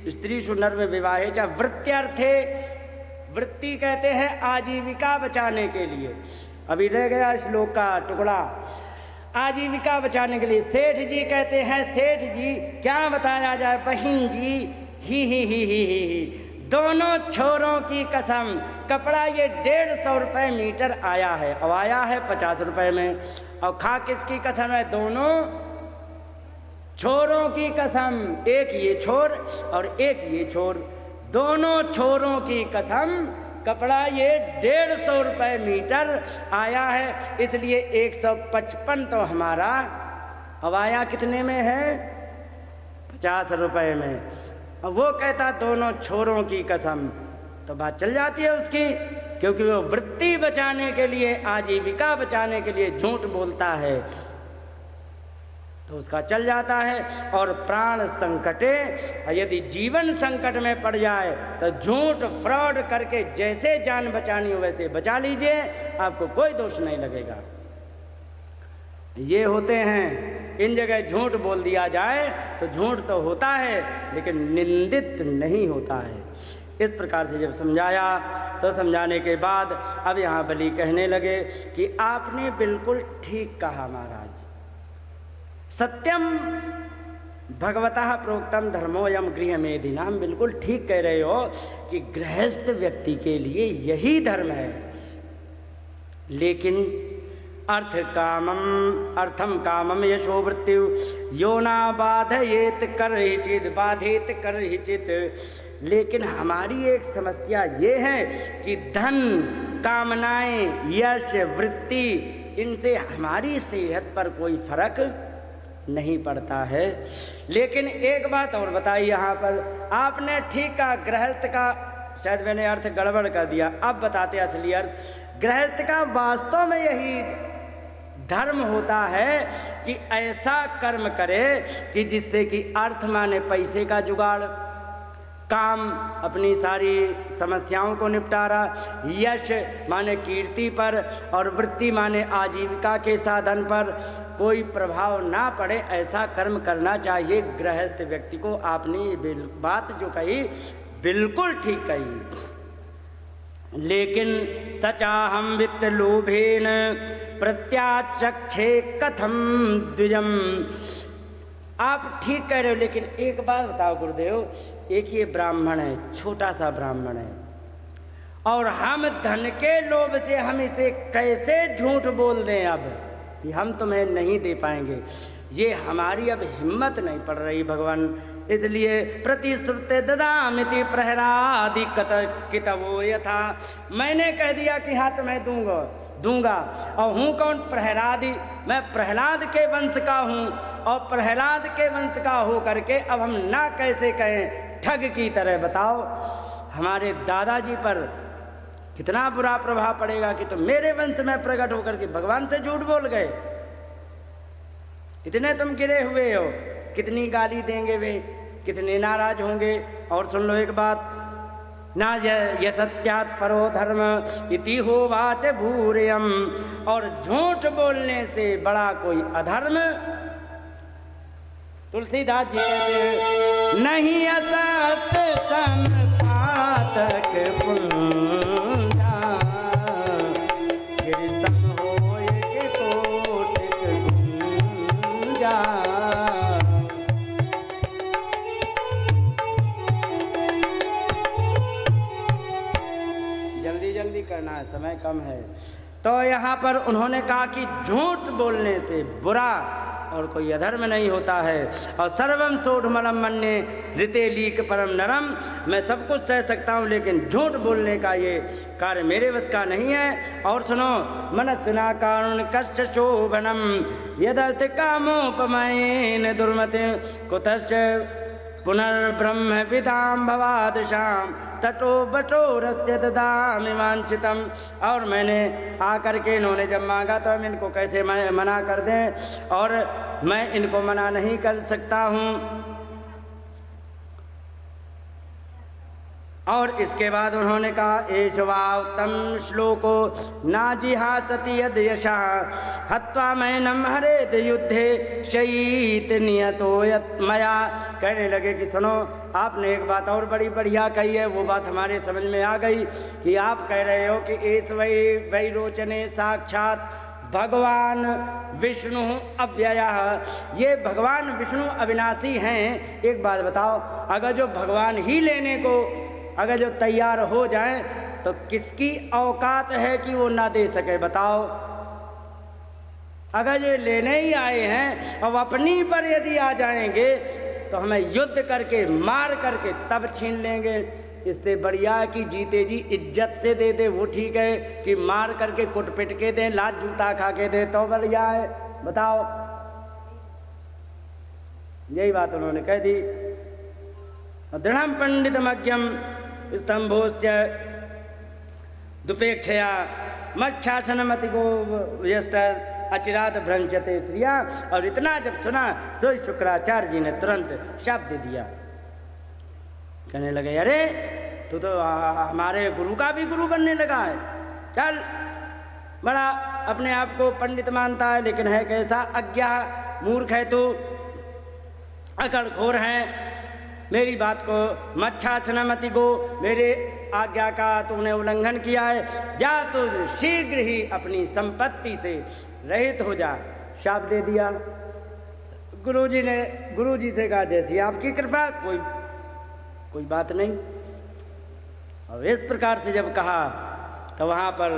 स्त्री सुनर में विवाहे चा, वृत्त्यर्थे, वृत्ति कहते हैं आजीविका बचाने के लिए। अभी रह गया श्लोक का टुकड़ा, आजीविका बचाने के लिए। सेठ जी कहते हैं, सेठ जी क्या बताया जाए, बहन जी ही, दोनों छोरों की कसम, कपड़ा ये 150 रुपये मीटर आया है, और आया है 50 रुपये में, और खा किसकी कसम है? दोनों छोरों की कसम, एक ये छोर और एक ये छोर, दोनों छोरों की कसम, कपड़ा ये 150 रुपये मीटर आया है, इसलिए 155 तो हमारा, अब आया कितने में है? 50 रुपये में। अब वो कहता दोनों छोरों की कसम, तो बात चल जाती है उसकी, क्योंकि वो वृत्ति बचाने के लिए, आजीविका बचाने के लिए झूठ बोलता है, तो उसका चल जाता है। और प्राण संकटे, यदि जीवन संकट में पड़ जाए तो झूठ फ्रॉड करके जैसे जान बचानी हो वैसे बचा लीजिए, आपको कोई दोष नहीं लगेगा। ये होते हैं, इन जगह झूठ बोल दिया जाए तो झूठ तो होता है लेकिन निंदित नहीं होता है। इस प्रकार से जब समझाया तो समझाने के बाद अब यहाँ बलि कहने लगे कि आपने बिल्कुल ठीक कहा महाराज, सत्यम भगवतः प्रोक्तम धर्मोयम गृह मेधिनाम, बिल्कुल ठीक कह रहे हो कि गृहस्थ व्यक्ति के लिए यही धर्म है। लेकिन अर्थम कामम यशो मृत्यु यो ना बाधयेत करहिचित, बाधित करहिचित। लेकिन हमारी एक समस्या ये है कि धन, कामनाएं, यश, वृत्ति, इनसे हमारी सेहत पर कोई फर्क नहीं पड़ता है। लेकिन एक बात और बताई यहाँ पर, आपने ठीक कहा गृहस्थ का, शायद मैंने अर्थ गड़बड़ कर दिया, अब बताते असली अर्थ। गृहस्थ का वास्तव में यही धर्म होता है कि ऐसा कर्म करे कि जिससे कि अर्थ माने पैसे का जुगाड़, काम अपनी सारी समस्याओं को निपटारा, यश माने कीर्ति पर, और वृत्ति माने आजीविका के साधन पर कोई प्रभाव ना पड़े, ऐसा कर्म करना चाहिए गृहस्थ व्यक्ति को। आपने ये बात जो कही बिल्कुल ठीक कही। लेकिन सचाहम वित्त लोभेन प्रत्याचक्षे कथम द्विजम, आप ठीक कह रहे हो, लेकिन एक बात बताओ गुरुदेव, एक ये ब्राह्मण है, छोटा सा ब्राह्मण है, और हम धन के लोभ से हम इसे कैसे झूठ बोल दें अब कि हम तुम्हें नहीं दे पाएंगे, ये हमारी अब हिम्मत नहीं पड़ रही भगवान। इसलिए प्रतिश्रुते ददामिति प्रहलादि कितवो यथा, मैंने कह दिया कि हाँ तुम्हें दूंगा, और हूँ कौन? प्रहलादी, मैं प्रहलाद के वंश का हूँ, और प्रहलाद के वंश का हो करके अब हम ना कैसे कहें ठग की तरह। बताओ हमारे दादाजी पर कितना बुरा प्रभाव पड़ेगा कि तुम मेरे वंश में प्रकट होकर के भगवान से झूठ बोल गए, इतने तुम गिरे हुए हो, कितनी गाली देंगे वे, कितने नाराज होंगे। और सुन लो एक बात, ना यसत्यात् परो धर्म इति होवाच भूरियम, और झूठ बोलने से बड़ा कोई अधर्म, तुलसीदास जी कहते हैं नहीं असत सन पुंजा कीर्तन होय के कोटिक गुंजा। जल्दी जल्दी करना है, समय कम है। तो यहाँ पर उन्होंने कहा कि झूठ बोलने से बुरा और कोई अधर्म नहीं होता है। और सर्वम सोढ़मलम मन्ये ऋते लीक परम नरम, मैं सब कुछ सह सकता हूँ लेकिन झूठ बोलने का ये कार्य मेरे वश का नहीं है। और सुनो, मन सुना कारुण कष्ट शोभनम यदर्थ कामोपमयेन दुर्मते कुतश्च पुनर्ब्रह्म विदाम भवादशाम तटो बटो रस्य ददामि वांछितम। और मैंने आकर के इन्होंने जब मांगा तो हम इनको कैसे मना कर दें, और मैं इनको मना नहीं कर सकता हूँ। और इसके बाद उन्होंने कहा एषवावतम श्लोको नाजिहासति यद यशः हत्वा मैनम हरेत युद्धे शयीत नियतो यत् मया। कहने लगे कि सुनो, आपने एक बात और बड़ी बढ़िया कही है, वो बात हमारे समझ में आ गई कि आप कह रहे हो कि एस वै रोचने साक्षात भगवान विष्णु अव्ययः, ये भगवान विष्णु अविनाशी हैं। एक बात बताओ, अगर जो भगवान ही लेने को अगर जो तैयार हो जाए तो किसकी औकात है कि वो ना दे सके? बताओ। अगर ये लेने ही आए हैं और अपनी पर यदि आ जाएंगे तो हमें युद्ध करके मार करके तब छीन लेंगे। इससे बढ़िया है कि जीते जी इज्जत से दे दे, वो ठीक है, कि मार करके कुट पिट के दें, लात जूता खा के दे तो बढ़िया है। बताओ। यही बात उन्होंने कह दी। दृढ़ं पंडितमज्ञं स्तंभोस्य दुपेक्षया मच्छासनमतिको यस्तर अचिरात भ्रंशते श्रिया। और इतना जब सुना तो शुक्राचार्य जी ने तुरंत शाप दे दिया। कहने लगे अरे तू तो हमारे गुरु का भी गुरु बनने लगा है, चल। बड़ा अपने आप को पंडित मानता है लेकिन है कैसा अज्ञा मूर्ख है तू, अकड़खोर है। मेरी बात को मच्छासनमति को, मेरे आज्ञा का तूने उल्लंघन किया है, जा तो शीघ्र ही अपनी संपत्ति से रहित हो जा। शाप दे दिया। गुरुजी ने गुरुजी से कहा जैसी आपकी कृपा, कोई बात नहीं। और इस प्रकार से जब कहा तो वहाँ पर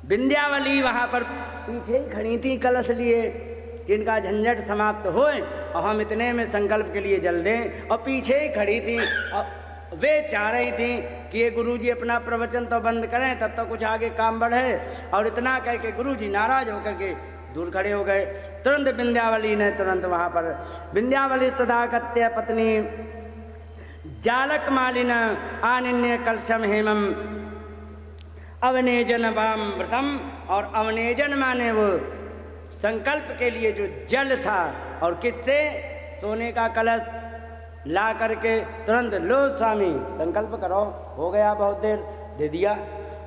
विंध्यावली वहाँ पर पीछे ही खड़ी थी कलश लिए, जिनका झंझट समाप्त होए और हम इतने में संकल्प के लिए जल दें। और पीछे ही खड़ी थी और वे चाह रही थी कि ये गुरुजी अपना प्रवचन तो बंद करें तब तक कुछ आगे काम बढ़े। और इतना कह के गुरुजी नाराज होकर के दूर खड़े हो गए। तुरंत विंध्यावली ने तुरंत वहाँ पर विंध्यावली तदागत्य पत्नी जालक मालिन आनिन्य कलशम हेमम अवनेजन व्रतम। और अवनेजन माने वो संकल्प के लिए जो जल था, और किससे? सोने का कलश ला करके तुरंत लो स्वामी संकल्प करो, हो गया बहुत देर, दे दिया।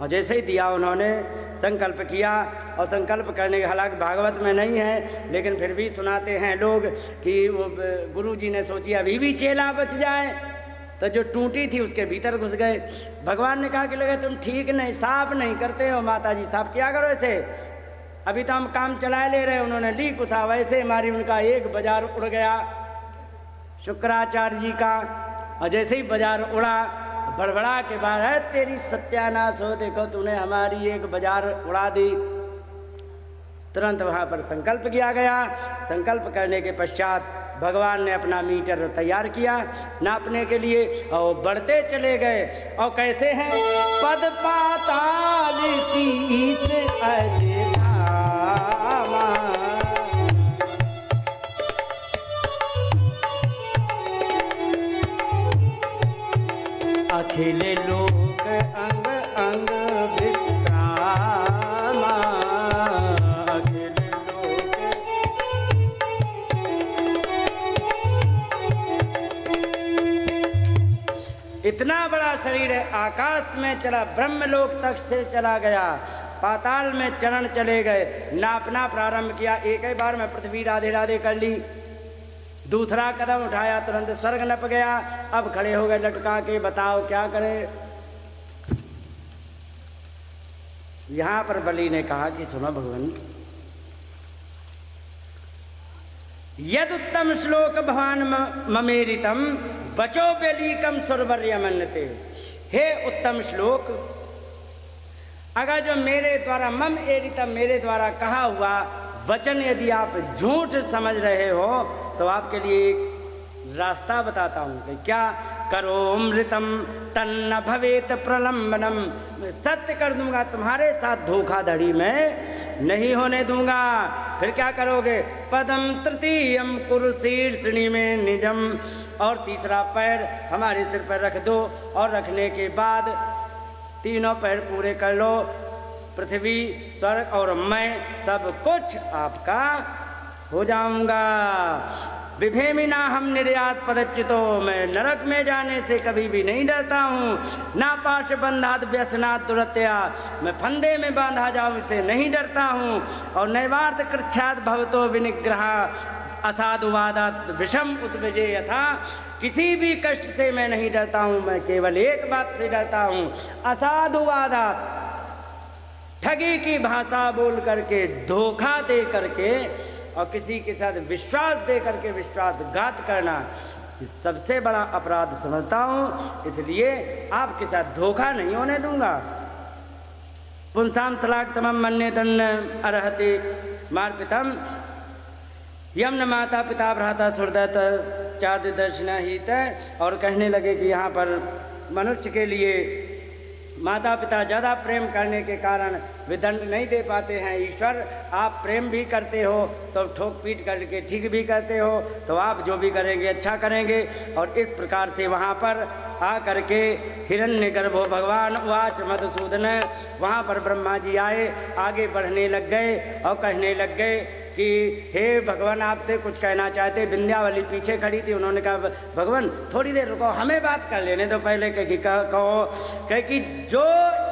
और जैसे ही दिया उन्होंने संकल्प किया। और संकल्प करने के हालांकि भागवत में नहीं है लेकिन फिर भी सुनाते हैं लोग कि वो गुरुजी ने सोची अभी भी चेला बच जाए, तो जो टूटी थी उसके भीतर घुस गए। भगवान ने कहा कि लगे तुम ठीक नहीं, साफ नहीं करते हो माता जी, साफ क्या करो ऐसे, अभी तो हम काम चलाए ले रहे। उन्होंने ली कुथा वैसे मारी, उनका एक बाजार उड़ गया शुक्राचार्य जी का। और जैसे ही बाजार उड़ा बड़बड़ा के बाद है तेरी सत्यानाश हो, देखो तूने हमारी एक बाजार उड़ा दी। तुरंत वहाँ पर संकल्प किया गया। संकल्प करने के पश्चात भगवान ने अपना मीटर तैयार किया नापने के लिए और बढ़ते चले गए। और कैसे हैं? पद पाताल तीत अजनामा, अखिल लोक अंग अंग विश्रामा, अखिल लोक। इतना बड़ा शरीर है, आकाश में चला, ब्रह्मलोक तक से चला गया, पाताल में चरण चले गए, नापना प्रारंभ किया। एक ही बार में पृथ्वी राधे राधे कर ली। दूसरा कदम उठाया, तुरंत स्वर्ग नप गया। अब खड़े हो गए लटका के, बताओ क्या करें। यहां पर बलि ने कहा कि सुनो भगवान, यद उत्तम श्लोक भवान ममेरितम बचो बेलीकम सुरवर्यमन्यते। हे उत्तम श्लोक, अगर जो मेरे द्वारा मम एरितम, मेरे द्वारा कहा हुआ वचन यदि आप झूठ समझ रहे हो तो आपके लिए एक रास्ता बताता हूँ कि क्या करो मृतम तन्न भवेत प्रलंबनम। मैं सत्य कर दूंगा, तुम्हारे साथ धोखाधड़ी में नहीं होने दूंगा। फिर क्या करोगे? पदम तृतीयम कुरु शीर्षणी में निजम, और तीसरा पैर हमारे सिर पर रख दो, और रखने के बाद तीनों पैर पूरे कर लो। पृथ्वी, स्वर्ग और मैं सब कुछ आपका हो जाऊंगा। विभेमिना हम निर्यात पदच्युतो, मैं नरक में जाने से कभी भी नहीं डरता हूँ। ना पाश बंधात व्यसनात् दुरत्या, मैं फंदे में बांधा जाऊँ इससे नहीं डरता हूँ। और नैवार्थ कृच्छाद भवतो विनिग्रह असाधुवादात विषम उद्विजे यथा, किसी भी कष्ट से मैं नहीं डरता हूँ, मैं केवल एक बात से डरता हूँ, असाधुवादात, ठगी की भाषा बोल करके, धोखा दे करके और किसी के साथ विश्वास दे करके विश्वासघात करना, इस सबसे बड़ा अपराध समझता हूँ। इसलिए आपके साथ धोखा नहीं होने दूंगा। पुंसाम तलाक्तमं मन्ये तन्न अर्हति मार्पितम यम न माता पिता भ्राता सुहृदत चाद दर्शना हित। और कहने लगे कि यहाँ पर मनुष्य के लिए माता पिता ज़्यादा प्रेम करने के कारण वे दंड नहीं दे पाते हैं। ईश्वर, आप प्रेम भी करते हो तो ठोक पीट करके ठीक भी करते हो, तो आप जो भी करेंगे अच्छा करेंगे। और इस प्रकार से वहाँ पर आ करके हिरण्यगर्भो भगवान उवाच मधुसूदन, वहाँ पर ब्रह्मा जी आए, आगे बढ़ने लग गए और कहने लग गए कि हे भगवान, आपसे कुछ कहना चाहते। विंध्यावली पीछे खड़ी थी, उन्होंने कहा भगवान थोड़ी देर रुको, हमें बात कर लेने दो पहले। कहो कि जो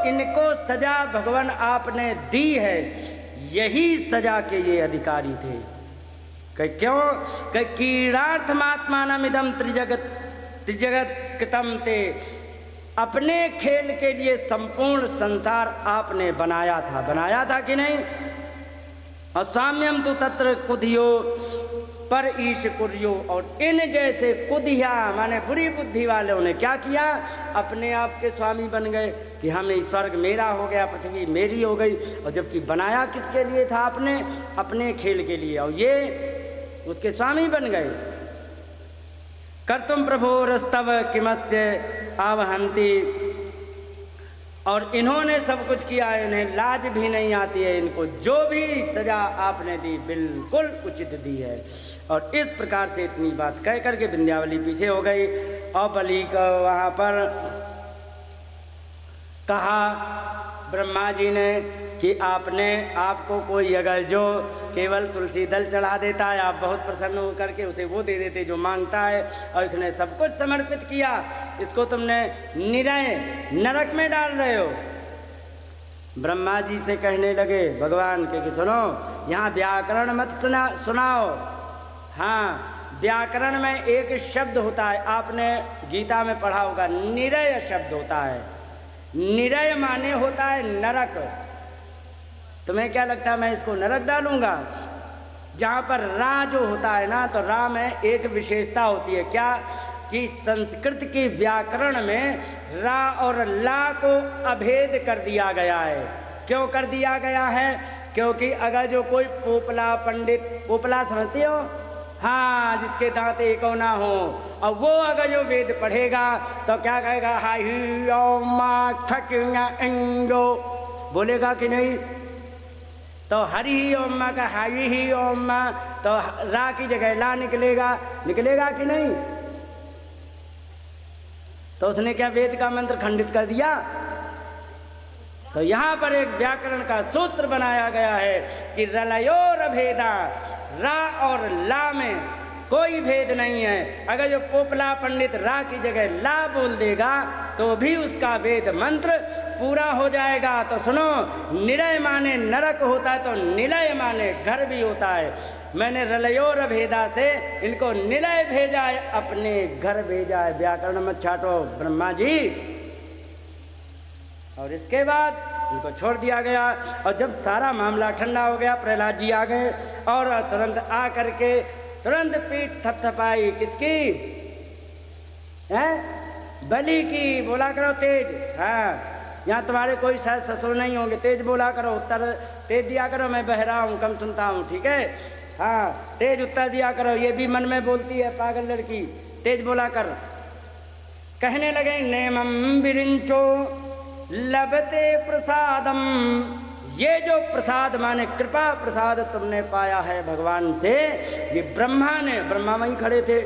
इनको सजा भगवान आपने दी है, यही सजा के ये अधिकारी थे। कह क्यों? कह कीड़ार्थमात्मानम इदम त्रिजगत कृतम ते, अपने खेल के लिए संपूर्ण संसार आपने बनाया था कि नहीं? और साम्यम तो तत्र कुधियो पर ईश कुर्यो, और इन जैसे कुधिया माने बुरी बुद्धि वालों ने क्या किया? अपने आप के स्वामी बन गए कि हमें स्वर्ग मेरा हो गया, पृथ्वी मेरी हो गई। और जबकि बनाया किसके लिए था? आपने अपने खेल के लिए, और ये उसके स्वामी बन गए। कर्तुम प्रभोरस्तव किमस्य आवहंती, और इन्होंने सब कुछ किया, इन्हें लाज भी नहीं आती है। इनको जो भी सजा आपने दी बिल्कुल उचित दी है। और इस प्रकार से इतनी बात कह करके विंध्यावली पीछे हो गई। और बलि को वहाँ पर कहा ब्रह्मा जी ने कि आपको कोई अगर जो केवल तुलसी दल चढ़ा देता है, आप बहुत प्रसन्न होकर के उसे वो दे देते जो मांगता है, और इसने सब कुछ समर्पित किया, इसको तुमने निरय नरक में डाल रहे हो। ब्रह्मा जी से कहने लगे भगवान के कि सुनो, यहाँ व्याकरण मत सुनाओ। हाँ, व्याकरण में एक शब्द होता है, आपने गीता में पढ़ा होगा, निरय शब्द होता है। निरय माने होता है नरक। तुम्हें क्या लगता है मैं इसको नरक डालूंगा? जहाँ पर रा जो होता है ना, तो रा में एक विशेषता होती है, क्या कि संस्कृत की व्याकरण में रा और ला को अभेद कर दिया गया है। क्यों कर दिया गया है? क्योंकि अगर जो कोई पोपला पंडित, पोपला समझते हो? हाँ, जिसके दांत एक ना हो, और वो अगर जो वेद पढ़ेगा तो क्या कहेगा? हाई ओम इंगो बोलेगा कि नहीं? तो हरि ही ओम का हाई ही ओम, तो रा की जगह ला निकलेगा कि नहीं? तो उसने क्या वेद का मंत्र खंडित कर दिया? तो यहाँ पर एक व्याकरण का सूत्र बनाया गया है कि रलयोर भेदा, रा और ला में कोई भेद नहीं है। अगर जो पोपला पंडित रा की जगह ला बोल देगा तो भी उसका वेद मंत्र पूरा हो जाएगा। तो सुनो, निरय माने नरक होता है, तो निलय माने घर भी होता है। मैंने रलयोर भेदा से इनको निलय भेजा है, अपने घर भेजा है। व्याकरण मत छाटो ब्रह्मा जी। और इसके बाद उनको छोड़ दिया गया। और जब सारा मामला ठंडा हो गया, प्रहलाद जी आ गए और तुरंत आ करके तुरंत पीठ थपथपाई। किसकी है? बलि की। बोला करो तेज। हाँ, यहाँ तुम्हारे कोई शायद ससुर नहीं होंगे, तेज बोला करो, उत्तर तेज दिया करो। मैं बहरा हूँ, कम सुनता हूँ, ठीक है? हाँ, तेज उत्तर दिया करो। ये भी मन में बोलती है पागल लड़की, तेज बोला कर। कहने लगे नेमं विरिंचो लभते प्रसादम। ये जो प्रसाद माने कृपा प्रसाद तुमने पाया है भगवान से, ये ब्रह्मा ने, ब्रह्मा वहीं खड़े थे,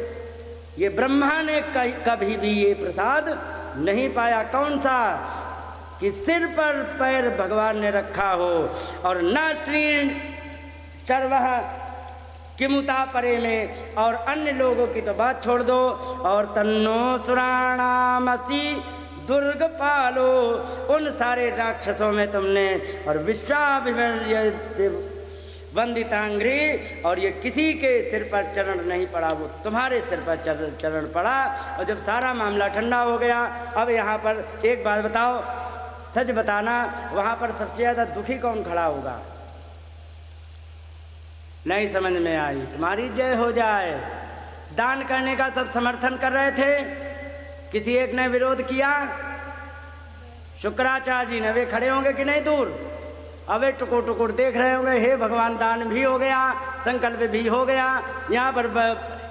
ये ब्रह्मा ने कभी भी ये प्रसाद नहीं पाया। कौन सा? कि सिर पर पैर भगवान ने रखा हो और न श्री चरवह किमुता परे में। और अन्य लोगों की तो बात छोड़ दो। और तन्नो सुराणामसी दुर्ग पालो, उन सारे राक्षसों में तुमने और विश्वाभिमर्य वंदितांग्री, और ये किसी के सिर पर चरण नहीं पड़ा, वो तुम्हारे सिर पर चरण पड़ा। और जब सारा मामला ठंडा हो गया, अब यहाँ पर एक बात बताओ, सच बताना, वहाँ पर सबसे ज़्यादा दुखी कौन खड़ा होगा? नहीं समझ में आई? तुम्हारी जय हो जाए। दान करने का सब समर्थन कर रहे थे, किसी एक ने विरोध किया? शुक्राचार्य जी ने। वे खड़े होंगे कि नहीं दूर? अब वे टुकुर टुकुर देख रहे होंगे, हे भगवान, दान भी हो गया, संकल्प भी हो गया, यहाँ पर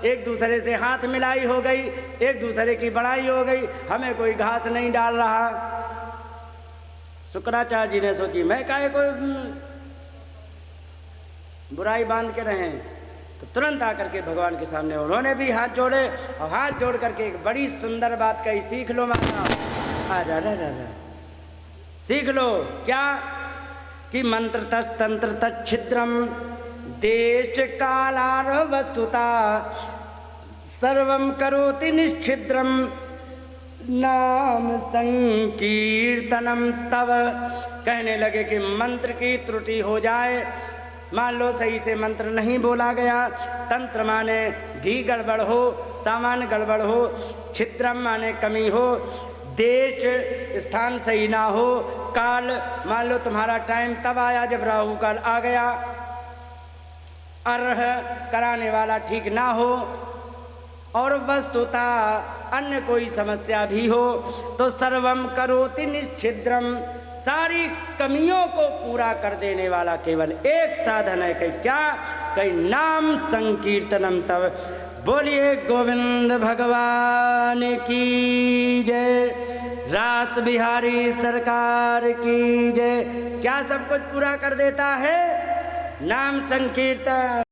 एक दूसरे से हाथ मिलाई हो गई, एक दूसरे की बड़ाई हो गई, हमें कोई घास नहीं डाल रहा। शुक्राचार्य जी ने सोची मैं काहे कोई बुराई बांध के रहें, तो तुरंत आकर के भगवान के सामने उन्होंने भी हाथ जोड़े और हाथ जोड़ करके एक बड़ी सुंदर बात कही, सीख लो माता। सीख लो क्या? कि मंत्र तंत्र तच्छिद्रम देश कालार वस्तुता सर्वम करोति निश्चिद्रम नाम संकीर्तनम तव। कहने लगे कि मंत्र की त्रुटि हो जाए, मान लो सही से मंत्र नहीं बोला गया, तंत्र माने घी गड़बड़ हो, सामान गड़बड़ हो, छिद्रम माने कमी हो, देश स्थान सही ना हो, काल मान लो तुम्हारा टाइम तब आया जब राहु काल आ गया, अर्ह कराने वाला ठीक ना हो, और वस्तुता अन्य कोई समस्या भी हो, तो सर्वम करोति निश्चिद्रम, सारी कमियों को पूरा कर देने वाला केवल एक साधन है। कहीं क्या? कहीं नाम संकीर्तनम तव। बोलिए गोविंद भगवान की जय, रास बिहारी सरकार की जय। क्या सब कुछ पूरा कर देता है? नाम संकीर्तन।